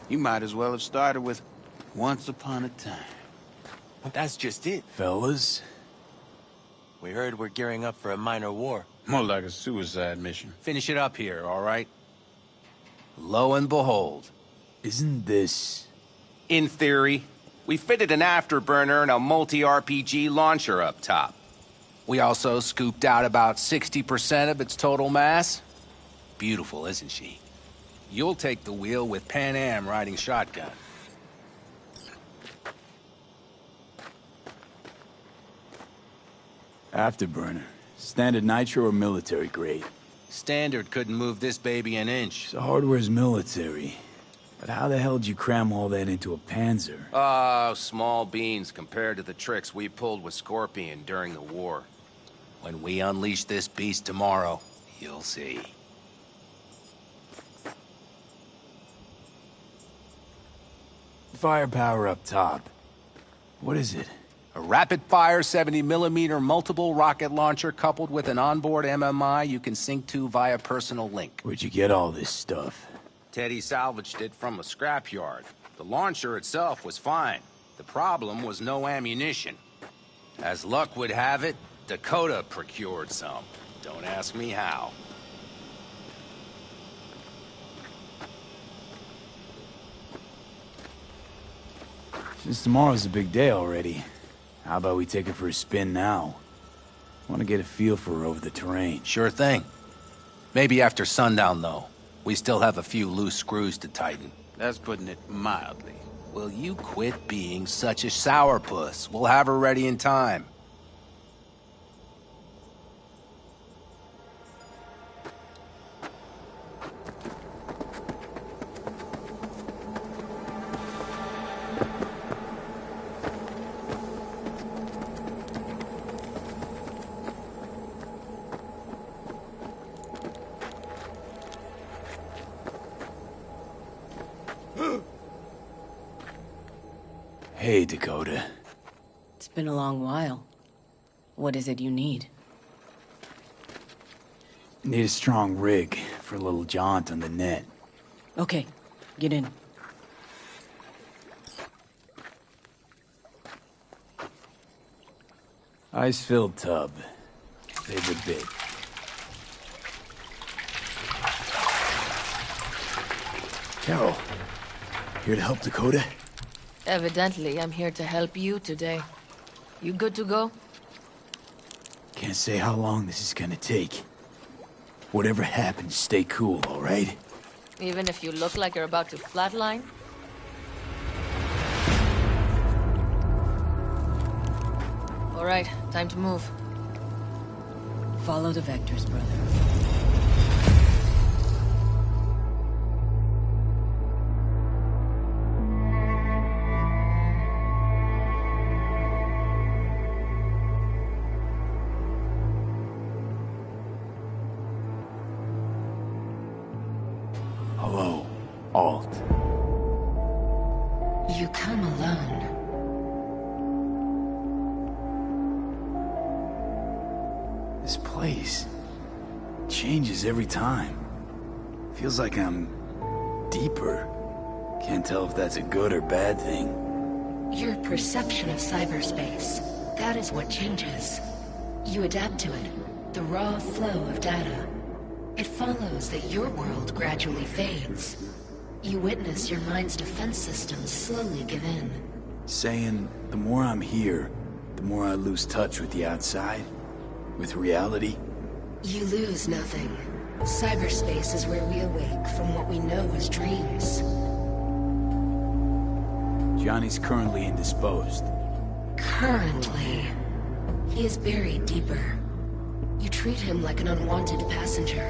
You might as well have started with once upon a time. That's just it. Fellas? We heard we're gearing up for a minor war. More like a suicide mission. Finish it up here, all right? Lo and behold. Isn't this... In theory, we fitted an afterburner and a multi-RPG launcher up top. We also scooped out about 60% of its total mass. Beautiful, isn't she? You'll take the wheel with Pan Am riding shotgun. Afterburner. Standard nitro or military grade? Standard couldn't move this baby an inch. So hardware's military. But how the hell did you cram all that into a Panzer? Oh, small beans compared to the tricks we pulled with Scorpion during the war. When we unleash this beast tomorrow, you'll see. Firepower up top. What is it? A rapid-fire 70mm multiple rocket launcher coupled with an onboard MMI you can sync to via personal link. Where'd you get all this stuff? Teddy salvaged it from a scrapyard. The launcher itself was fine. The problem was no ammunition. As luck would have it, Dakota procured some. Don't ask me how. Since tomorrow's a big day already, how about we take her for a spin now? Want to get a feel for her over the terrain. Sure thing. Maybe after sundown, though. We still have a few loose screws to tighten. That's putting it mildly. Will you quit being such a sourpuss? We'll have her ready in time. Hey, Dakota. It's been a long while. What is it you need? Need a strong rig for a little jaunt on the net. Okay, get in. Ice-filled tub. Favorite bit. Carol, here to help Dakota? Evidently, I'm here to help you today. You good to go? Can't say how long this is gonna take. Whatever happens, stay cool, all right? Even if you look like you're about to flatline? All right, time to move. Follow the vectors, brother. Hello, Alt. You come alone. This place changes every time. Feels like I'm deeper. Can't tell if that's a good or bad thing. Your perception of cyberspace, that is what changes. You adapt to it, the raw flow of data. It follows that your world gradually fades. You witness your mind's defense systems slowly give in. Saying the more I'm here, the more I lose touch with the outside, with reality. You lose nothing. Cyberspace is where we awake from what we know as dreams. Johnny's currently indisposed. Currently. He is buried deeper. You treat him like an unwanted passenger,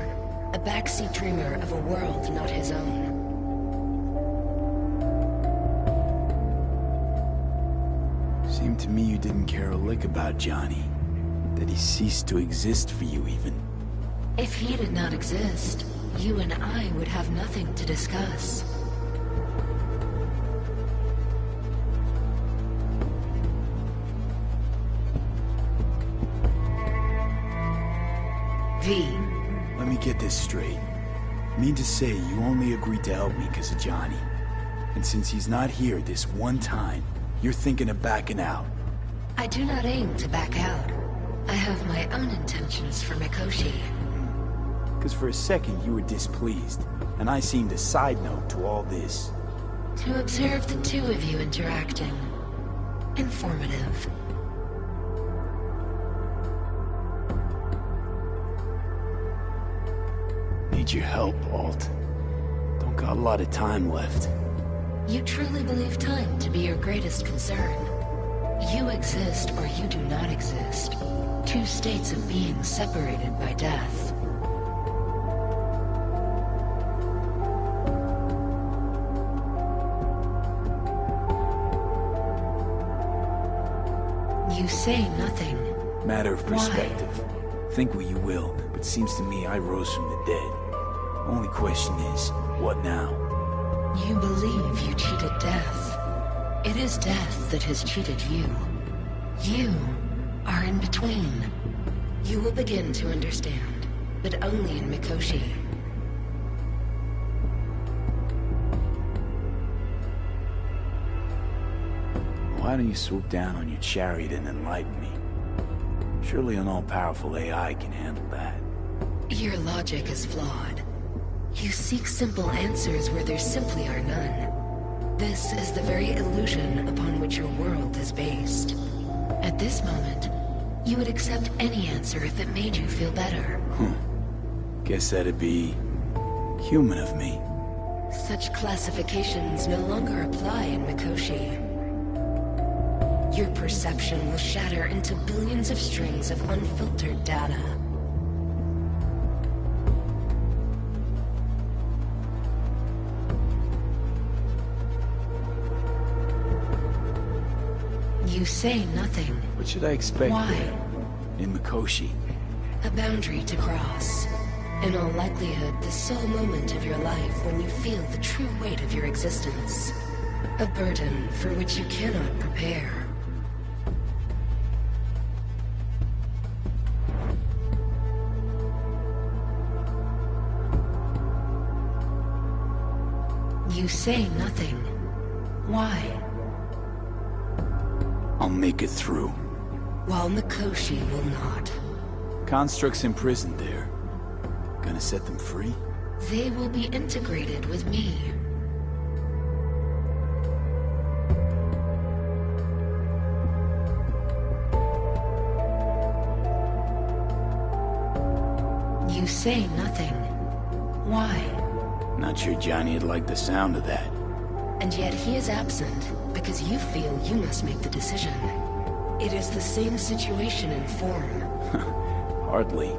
a backseat dreamer of a world not his own. Seemed to me you didn't care a lick about Johnny. That he ceased to exist for you, even. If he did not exist, you and I would have nothing to discuss. V. Let me get this straight. Mean to say you only agreed to help me because of Johnny. And since he's not here this one time, you're thinking of backing out. I do not aim to back out. I have my own intentions for Mikoshi. Because for a second you were displeased, and I seemed a side note to all this. To observe the two of you interacting. Informative. Need your help, Alt. Don't got a lot of time left. You truly believe time to be your greatest concern. You exist or you do not exist. Two states of being separated by death. You say nothing. Matter of Why? perspective. Think what you will, but seems to me I rose from the dead. Only question is, what now? You believe you cheated death. It is death that has cheated you. You are in between. You will begin to understand, but only in Mikoshi. Why don't you swoop down on your chariot and enlighten me? Surely an all-powerful AI can handle that. Your logic is flawed. You seek simple answers where there simply are none. This is the very illusion upon which your world is based. At this moment, you would accept any answer if it made you feel better. Guess that'd be human of me. Such classifications no longer apply in Mikoshi. Your perception will shatter into billions of strings of unfiltered data. You say nothing. What should I expect? Why? In Mikoshi. A boundary to cross. In all likelihood, the sole moment of your life when you feel the true weight of your existence. A burden for which you cannot prepare. You say nothing. Why? I'll make it through. While Mikoshi will not. Constructs imprisoned there. Gonna set them free? They will be integrated with me. You say nothing. Why? Not sure Johnny'd like the sound of that. And yet he is absent because you feel you must make the decision. It is the same situation in form. Hardly.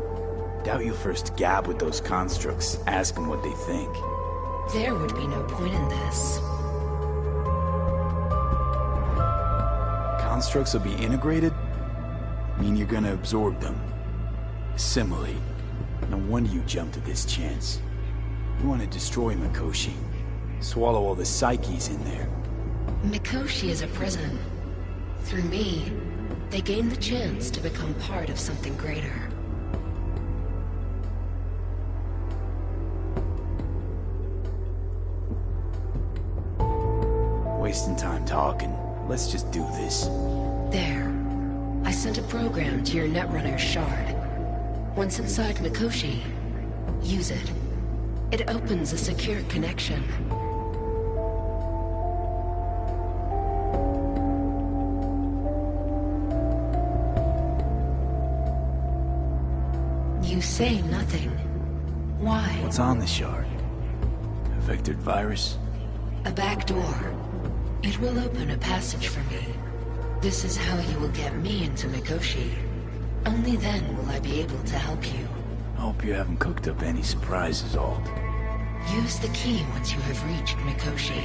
Doubt you'll first gab with those constructs, ask them what they think. There would be no point in this. Constructs will be integrated? Mean you're gonna absorb them. Assimilate. No wonder you jumped at this chance. You want to destroy Mikoshi. Swallow all the psyches in there. Mikoshi is a prison. Through me, they gain the chance to become part of something greater. Wasting time talking. Let's just do this. There. I sent a program to your Netrunner shard. Once inside Mikoshi, use it. It opens a secure connection. You say nothing. Why? What's on the shard? A vectored virus? A back door. It will open a passage for me. This is how you will get me into Mikoshi. Only then will I be able to help you. I hope you haven't cooked up any surprises, Alt. Use the key once you have reached Mikoshi.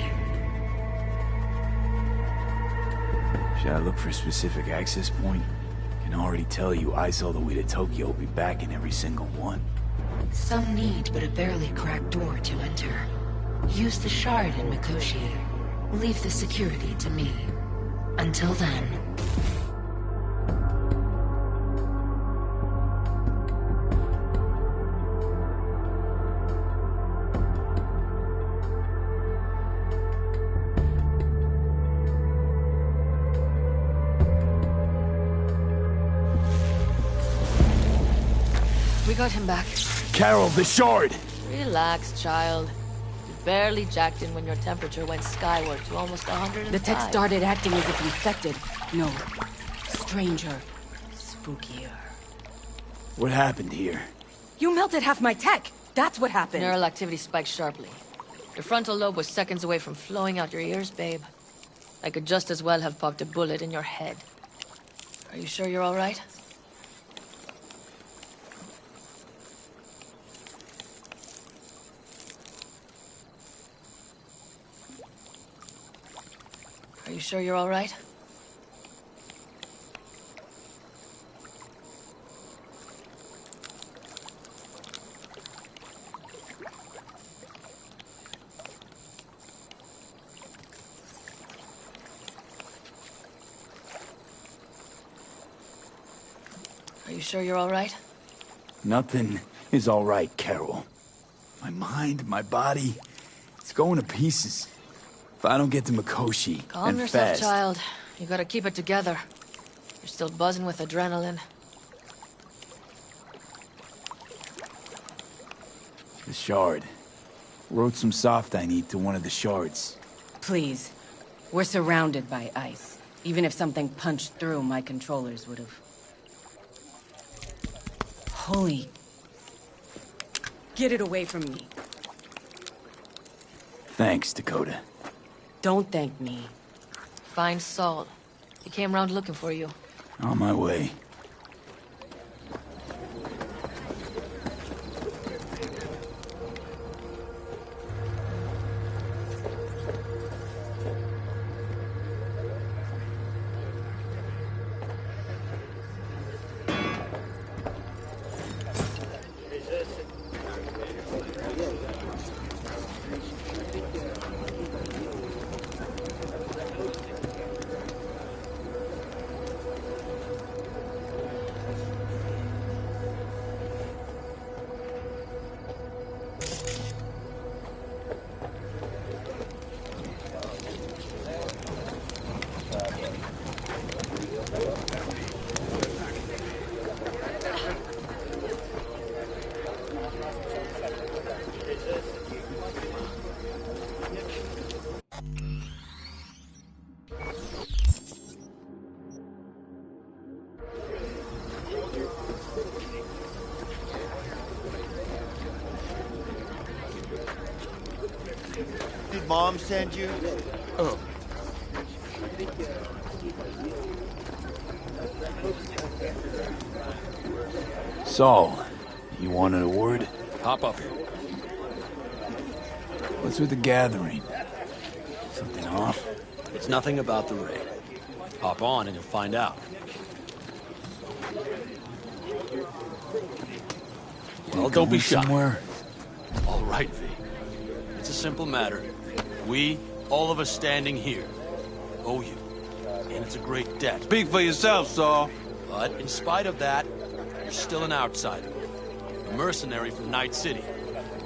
Should I look for a specific access point? Can already tell you ISO all the way to Tokyo will be back in every single one. Some need but a barely cracked door to enter. Use the shard in Mikoshi. Leave the security to me. Until then... We got him back. Carol, the shard! Relax, child. You barely jacked in when your temperature went skyward to almost 105. The tech started acting as if infected. No. Stranger. Spookier. What happened here? You melted half my tech! That's what happened! Neural activity spiked sharply. Your frontal lobe was seconds away from flowing out your ears, babe. I could just as well have popped a bullet in your head. Are you sure you're all right? Are you sure you're all right? sure you're all right? Nothing is all right, Carol. My mind, my body, it's going to pieces. If I don't get to Mikoshi, Calm and yourself, fast, child. You gotta keep it together. You're still buzzing with adrenaline. The shard. Wrote some soft I need to one of the shards. Please. We're surrounded by ice. Even if something punched through, my controllers would have... Holy... Get it away from me. Thanks, Dakota. Don't thank me. Find Saul. He came round looking for you. On my way. Did Mom send you? Oh. Saul, you wanted a word? Hop up here. What's with the gathering? Something off? It's nothing about the raid. Hop on and you'll find out. Well, don't be shy. Somewhere? All right, V. It's a simple matter. We, all of us standing here, owe you. And it's a great debt. Speak for yourself, Saul. But in spite of that, you're still an outsider. A mercenary from Night City.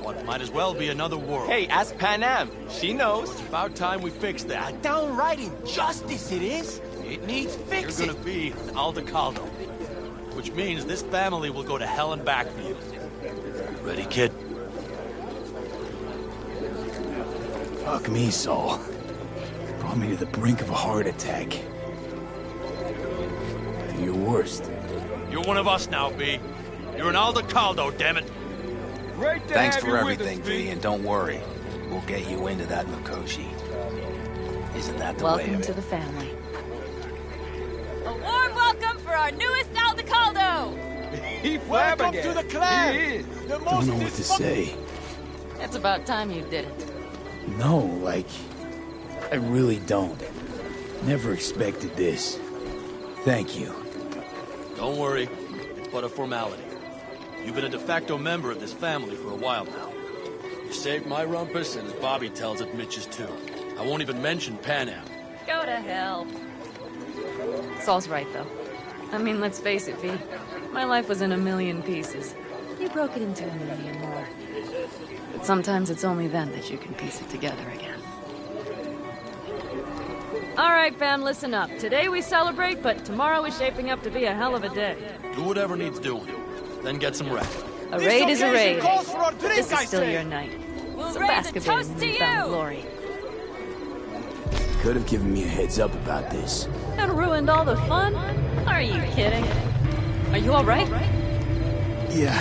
What might as well be another world. Hey, ask Panam. She knows. It's about time we fix that. A downright injustice it is. It needs fixing. You're gonna be an Aldecaldo. Which means this family will go to hell and back for you. Ready, kid? Fuck me, Saul. Brought me to the brink of a heart attack. Do your worst. You're one of us now, B. You're an Aldecaldo, damn it. Great to Thanks have for you everything, with us, V, and don't worry. We'll get you into that Mikoshi. Isn't that the way Welcome of to it? the family. A warm welcome for our newest Aldecaldo! Welcome to the clan! Don't know what to say. It's about time you did it. No, like... I really don't. Never expected this. Thank you. Don't worry. It's but a formality. You've been a de facto member of this family for a while now. You saved my rumpus, and as Bobby tells it, Mitch's too. I won't even mention Panam. Go to hell. Saul's right, though. I mean, let's face it, V. My life was in a million pieces. You broke it into a million more. But sometimes it's only then that you can piece it together again. All right, fam, listen up. Today we celebrate, but tomorrow is shaping up to be a hell of a day. Do whatever needs doing. Then get some rest. A raid is a raid. This is still your night. We'll So raise bask a a bit in toast to newfound you! glory. Could have given me a heads up about this. And ruined all the fun? Are you kidding? Are you all right? Yeah.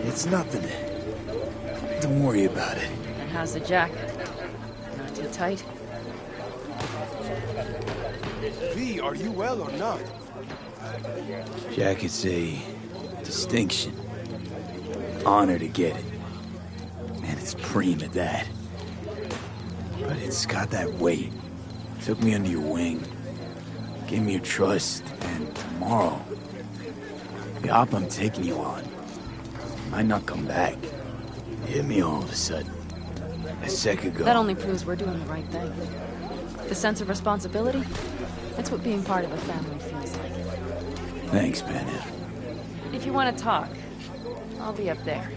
It's nothing. Don't worry about it. And how's the jacket? Not too tight? V, are you well or not? Jacket's a distinction. Honor to get it. And it's preem at that. But it's got that weight. Took me under your wing. Gave me your trust. And tomorrow, the op I'm taking you on might not come back. Hit me all of a sudden. A sec ago. That only proves we're doing the right thing. The sense of responsibility? It's what being part of a family feels like. Thanks, man. If you want to talk, I'll be up there.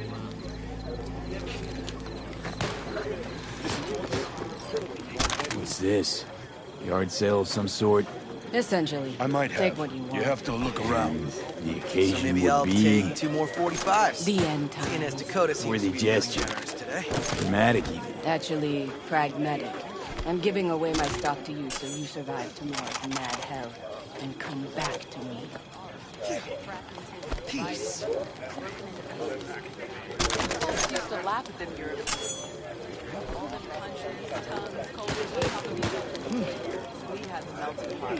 What's this? Yard sale of some sort? Essentially. I might Take have. what you want. You have to look around. The occasion So maybe would I'll be take 2 more 45s. The end time. Seeing as Dakota seems worthy to be gesture. feeling generous today. Dramatic even. Actually, pragmatic. I'm giving away my stock to you so you survive tomorrow's mad hell and come back to me. Peace. Used to laugh at them Europeans. All the punches, tongues, cultures on top of each other. We had the melting pot.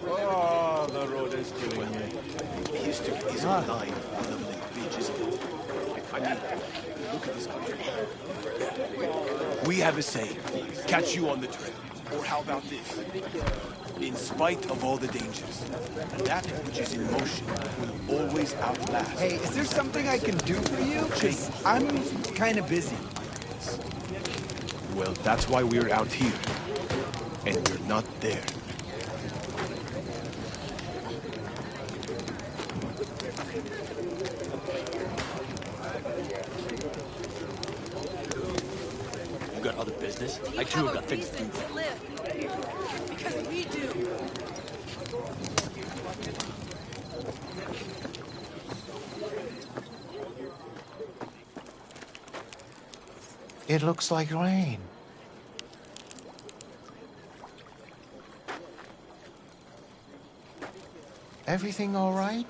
Oh, the road is killing me. History is alive with lovely beaches. I mean, look at this country. We have a saying, catch you on the trail. Or how about this? In spite of all the dangers, that which is in motion will always outlast. Hey, is there something I can do for you? 'Cause I'm kind of busy. Well, that's why we're out here. And we're not there. You got other business? I too have got things to do. Because we do. It looks like rain. Everything all right?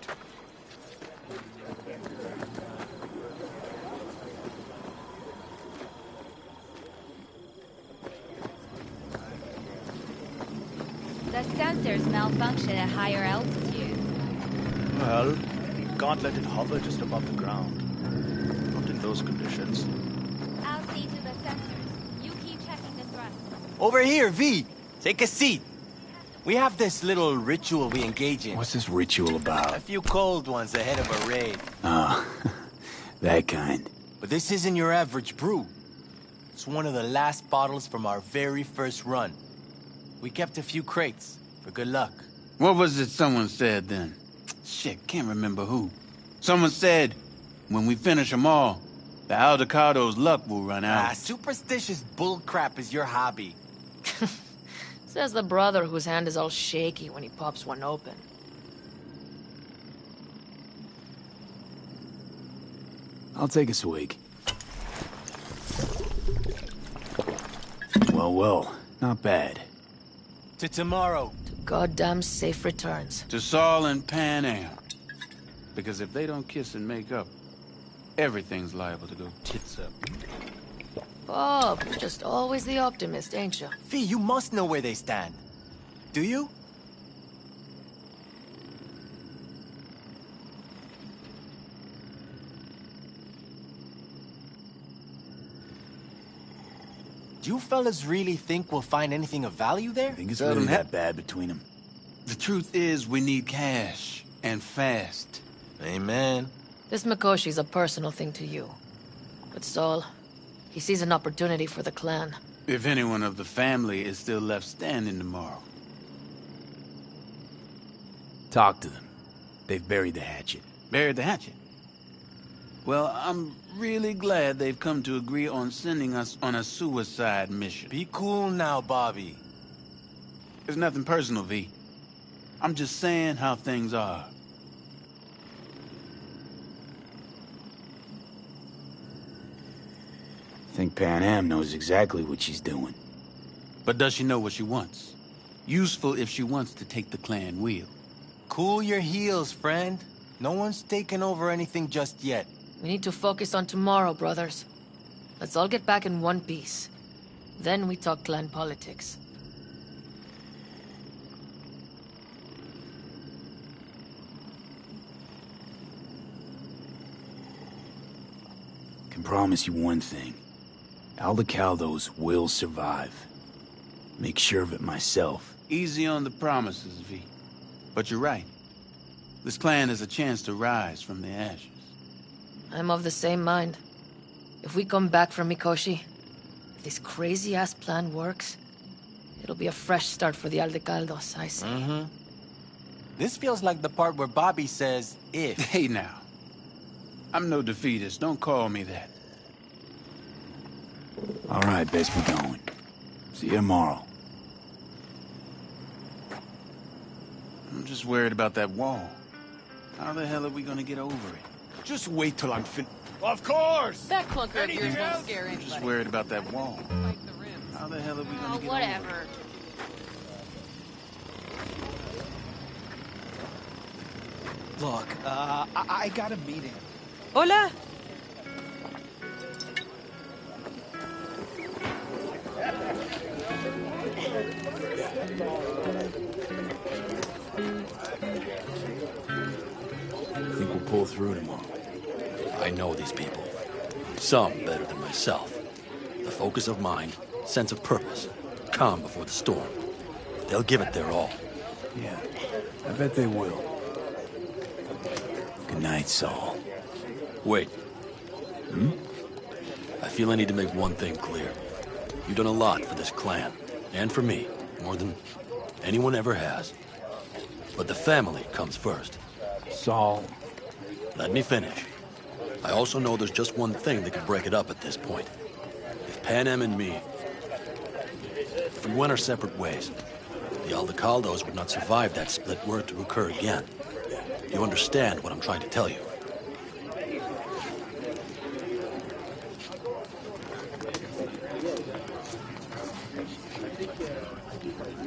The sensors malfunction at higher altitude. Well, can't let it hover just above the ground. Not in those conditions. I'll see to the sensors. You keep checking the thrust. Over here, V! Take a seat. We have this little ritual we engage in. What's this ritual about? A few cold ones ahead of a raid. Oh, that kind. But this isn't your average brew. It's one of the last bottles from our very first run. We kept a few crates, for good luck. What was it someone said then? Shit, can't remember who. Someone said, when we finish them all, the Aldecado's luck will run out. Superstitious bullcrap is your hobby. Says the brother whose hand is all shaky when he pops one open. I'll take a swig. Well, not bad. To tomorrow. To goddamn safe returns. To Saul and Pan Am. Because if they don't kiss and make up, everything's liable to go tits up. Bob, you're just always the optimist, ain't you? Fee, you must know where they stand. Do you? Do you fellas really think we'll find anything of value there? I think it's really that bad between them. The truth is, we need cash. And fast. Amen. This Mikoshi's a personal thing to you. But Saul, he sees an opportunity for the clan. If anyone of the family is still left standing tomorrow. Talk to them. They've buried the hatchet. Buried the hatchet? Well, I'm really glad they've come to agree on sending us on a suicide mission. Be cool now, Bobby. There's nothing personal, V. I'm just saying how things are. I think Pan Am knows exactly what she's doing. But does she know what she wants? Useful if she wants to take the clan wheel. Cool your heels, friend. No one's taken over anything just yet. We need to focus on tomorrow, brothers. Let's all get back in one piece. Then we talk clan politics. Can promise you one thing. Aldecaldos will survive. Make sure of it myself. Easy on the promises, V. But you're right. This clan has a chance to rise from the ashes. I'm of the same mind. If we come back from Mikoshi, if this crazy-ass plan works, it'll be a fresh start for the Aldecaldos, I say. This feels like the part where Bobby says, if. Hey now. I'm no defeatist. Don't call me that. All right, best be going. See you tomorrow. I'm just worried about that wall. How the hell are we gonna get over it? Just wait till I'm Of course! That clunker of yours won't scare I'm just anybody. worried about that wall. How the hell are we gonna get whatever. over it? Look, I got a meeting. Hola! I think we'll pull through tomorrow. I know these people. Some better than myself. The focus of mind, sense of purpose, calm before the storm. They'll give it their all. Yeah, I bet they will. Good night, Saul. Wait. I feel I need to make one thing clear. You've done a lot for this clan, and for me, more than anyone ever has. But the family comes first. Saul. Let me finish. I also know there's just one thing that could break it up at this point. If Panem and me... If we went our separate ways, the Aldecaldos would not survive that split were it to occur again. You understand what I'm trying to tell you?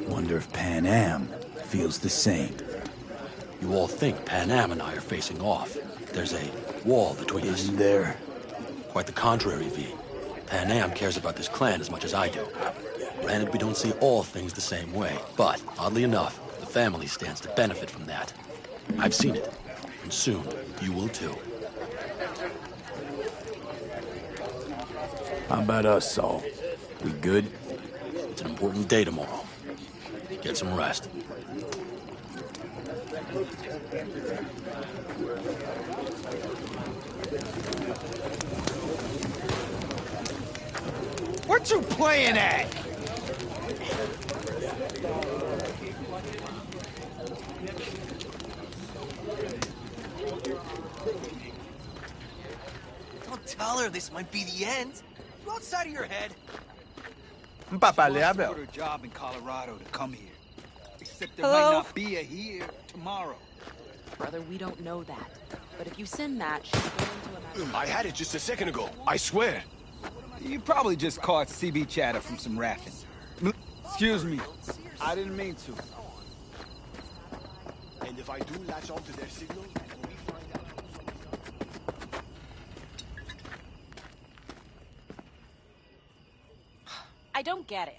Wonder if Panem feels the same. You all think Panem and I are facing off. There's a wall between us. Isn't there? Quite the contrary, V. Panem cares about this clan as much as I do. Granted, we don't see all things the same way, but, oddly enough, the family stands to benefit from that. I've seen it, and soon you will too. How about us, Saul? We good? It's an important day tomorrow. Get some rest. What you playing at? Don't tell her this might be the end. You outside of your head. Papa le hablo. Got a job in Colorado to come here. Except there might not be a here tomorrow. Brother, we don't know that. But if you send that, she'll go into a... I had it just a second ago. I swear. You probably just caught CB chatter from some raffin. Excuse me. I didn't mean to. And if I do latch onto their signal, we find out. I don't get it.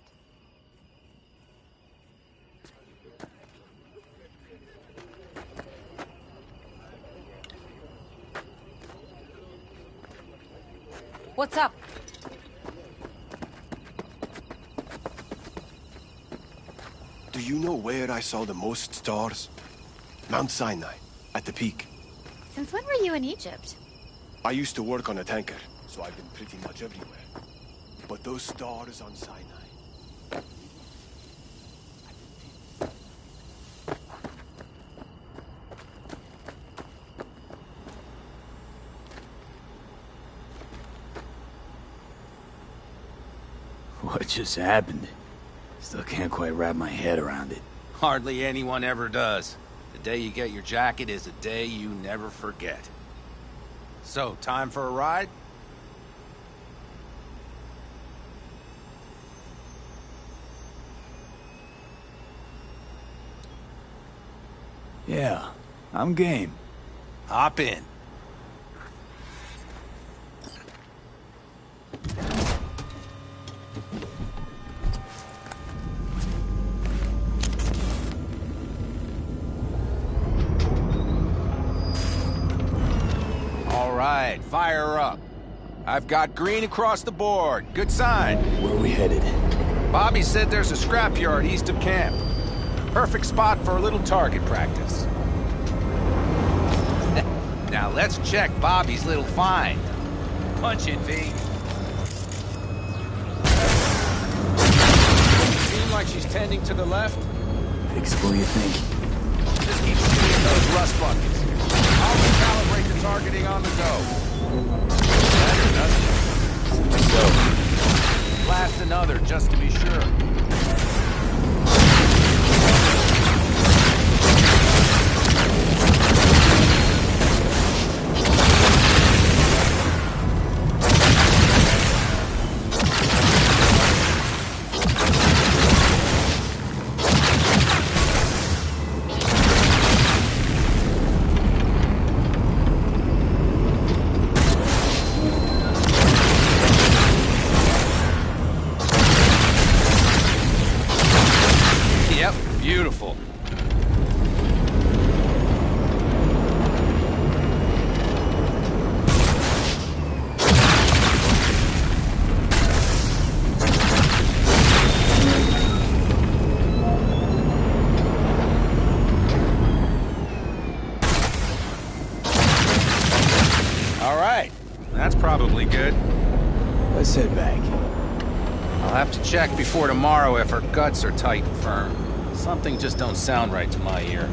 What's up? Do you know where I saw the most stars? Mount Sinai, at the peak. Since when were you in Egypt? I used to work on a tanker, so I've been pretty much everywhere. But those stars on Sinai... What just happened? Still can't quite wrap my head around it. Hardly anyone ever does. The day you get your jacket is a day you never forget. So, time for a ride? Yeah, I'm game. Hop in. All right, fire up. I've got green across the board. Good sign. Where are we headed? Bobby said there's a scrapyard east of camp. Perfect spot for a little target practice. Now let's check Bobby's little find. Punch it, V. Seem like she's tending to the left. Fixable, you think? This keep shooting at those rust buckets. I'll recalibrate the targeting on the go. Better, doesn't it? So, blast another just to be sure. Beautiful. All right. That's probably good. Let's head back. I'll have to check before tomorrow if her guts are tight and firm. Something just don't sound right to my ear.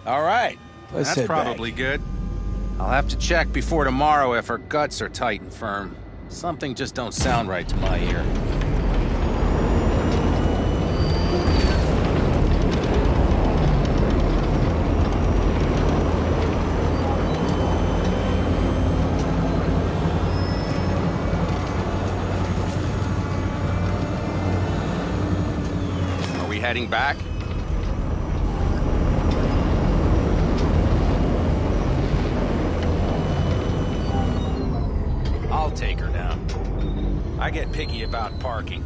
All right. Let's That's head probably back. good. I'll have to check before tomorrow if her guts are tight and firm. Something just don't sound right to my ear. Are we heading back? I'll take her down. I get picky about parking.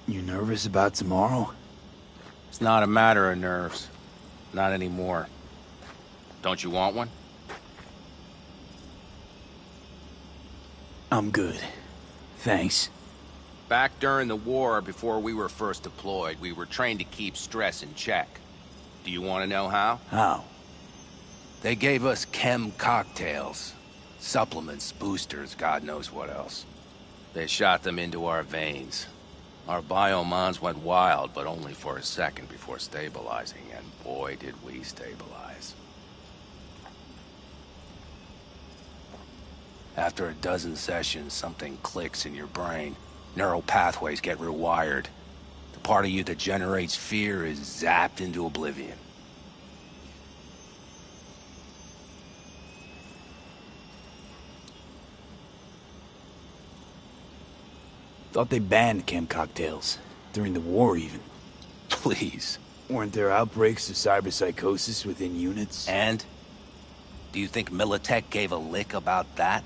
You nervous about tomorrow? It's not a matter of nerves. Not anymore. Don't you want one? I'm good. Thanks. Back during the war, before we were first deployed, we were trained to keep stress in check. Do you want to know how? How? They gave us chem cocktails. Supplements, boosters, God knows what else. They shot them into our veins. Our biomons went wild, but only for a second before stabilizing, and boy did we stabilize. After a dozen sessions, something clicks in your brain. Neural pathways get rewired. The part of you that generates fear is zapped into oblivion. Thought they banned chem cocktails. During the war, even. Please. Weren't there outbreaks of cyberpsychosis within units? And? Do you think Militech gave a lick about that?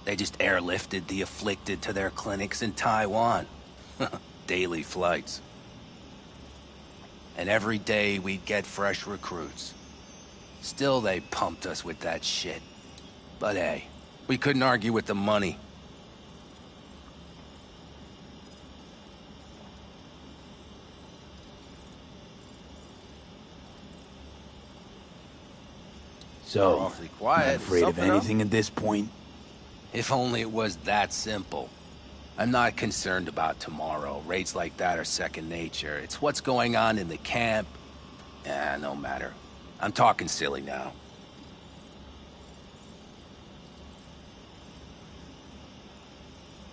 They just airlifted the afflicted to their clinics in Taiwan. Daily flights. And every day we'd get fresh recruits. Still they pumped us with that shit. But hey, we couldn't argue with the money. So, awfully quiet. not afraid of anything at this point? If only it was that simple. I'm not concerned about tomorrow. Raids like that are second nature. It's what's going on in the camp. No matter. I'm talking silly now.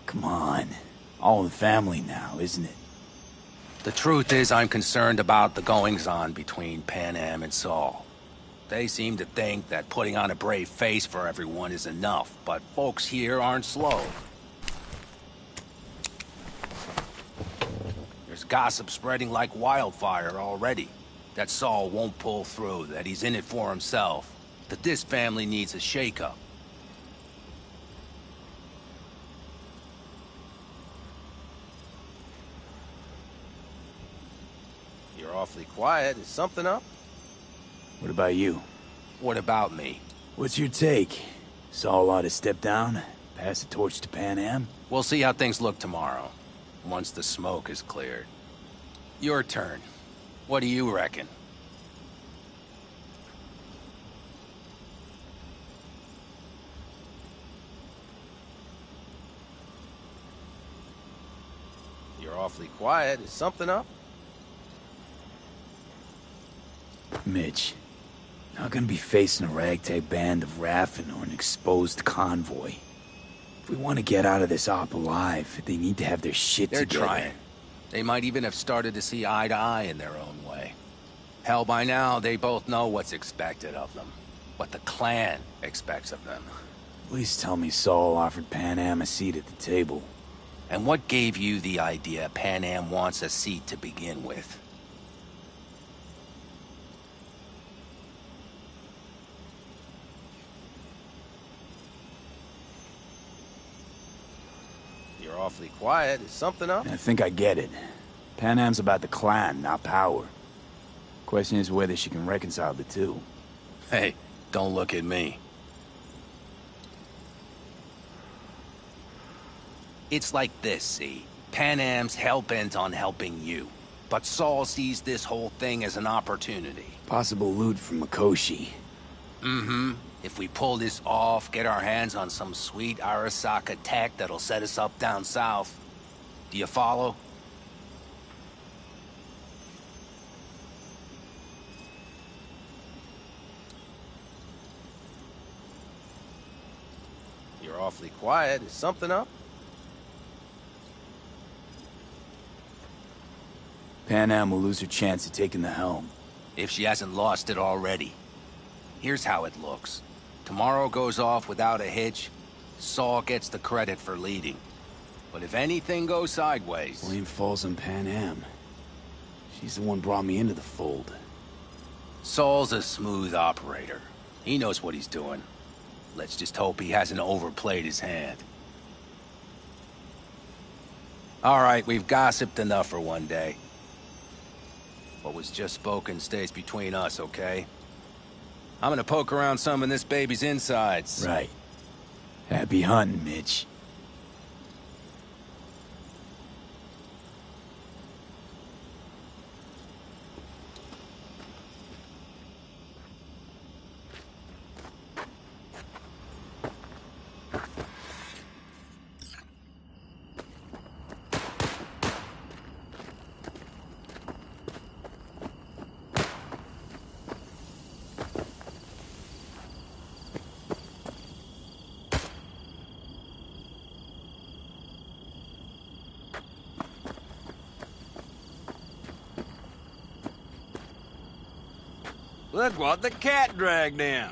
Come on. All in the family now, isn't it? The truth is I'm concerned about the goings-on between Pan Am and Saul. They seem to think that putting on a brave face for everyone is enough, but folks here aren't slow. There's gossip spreading like wildfire already. That Saul won't pull through, that he's in it for himself, that this family needs a shake-up. You're awfully quiet. Is something up? What about you? What about me? What's your take? Saul ought to step down, pass the torch to Pan Am? We'll see how things look tomorrow, once the smoke is cleared. Your turn. What do you reckon? You're awfully quiet. Is something up? Mitch, not gonna be facing a ragtag band of Raffen or an exposed convoy. If we want to get out of this op alive, they need to have their shit They're together. trying. They might even have started to see eye to eye in their own way. Hell, by now, they both know what's expected of them. What the clan expects of them. Please tell me Saul offered Pan Am a seat at the table. And what gave you the idea Pan Am wants a seat to begin with? You're awfully quiet. Is something up? I think I get it. Pan Am's about the clan, not power. Question is whether she can reconcile the two. Hey, don't look at me. It's like this, see? Pan Am's hell-bent on helping you. But Saul sees this whole thing as an opportunity. Possible loot from Mikoshi. Mm-hmm. If we pull this off, get our hands on some sweet Arasaka tech that'll set us up down south. Do you follow? You're awfully quiet. Is something up? Pan Am will lose her chance at taking the helm. If she hasn't lost it already. Here's how it looks. Tomorrow goes off without a hitch. Saul gets the credit for leading. But if anything goes sideways... Blame falls on Pan Am. She's the one brought me into the fold. Saul's a smooth operator. He knows what he's doing. Let's just hope he hasn't overplayed his hand. All right, we've gossiped enough for one day. What was just spoken stays between us, okay? I'm gonna poke around some of this baby's insides. Right. Happy hunting, Mitch. Look what the cat dragged in.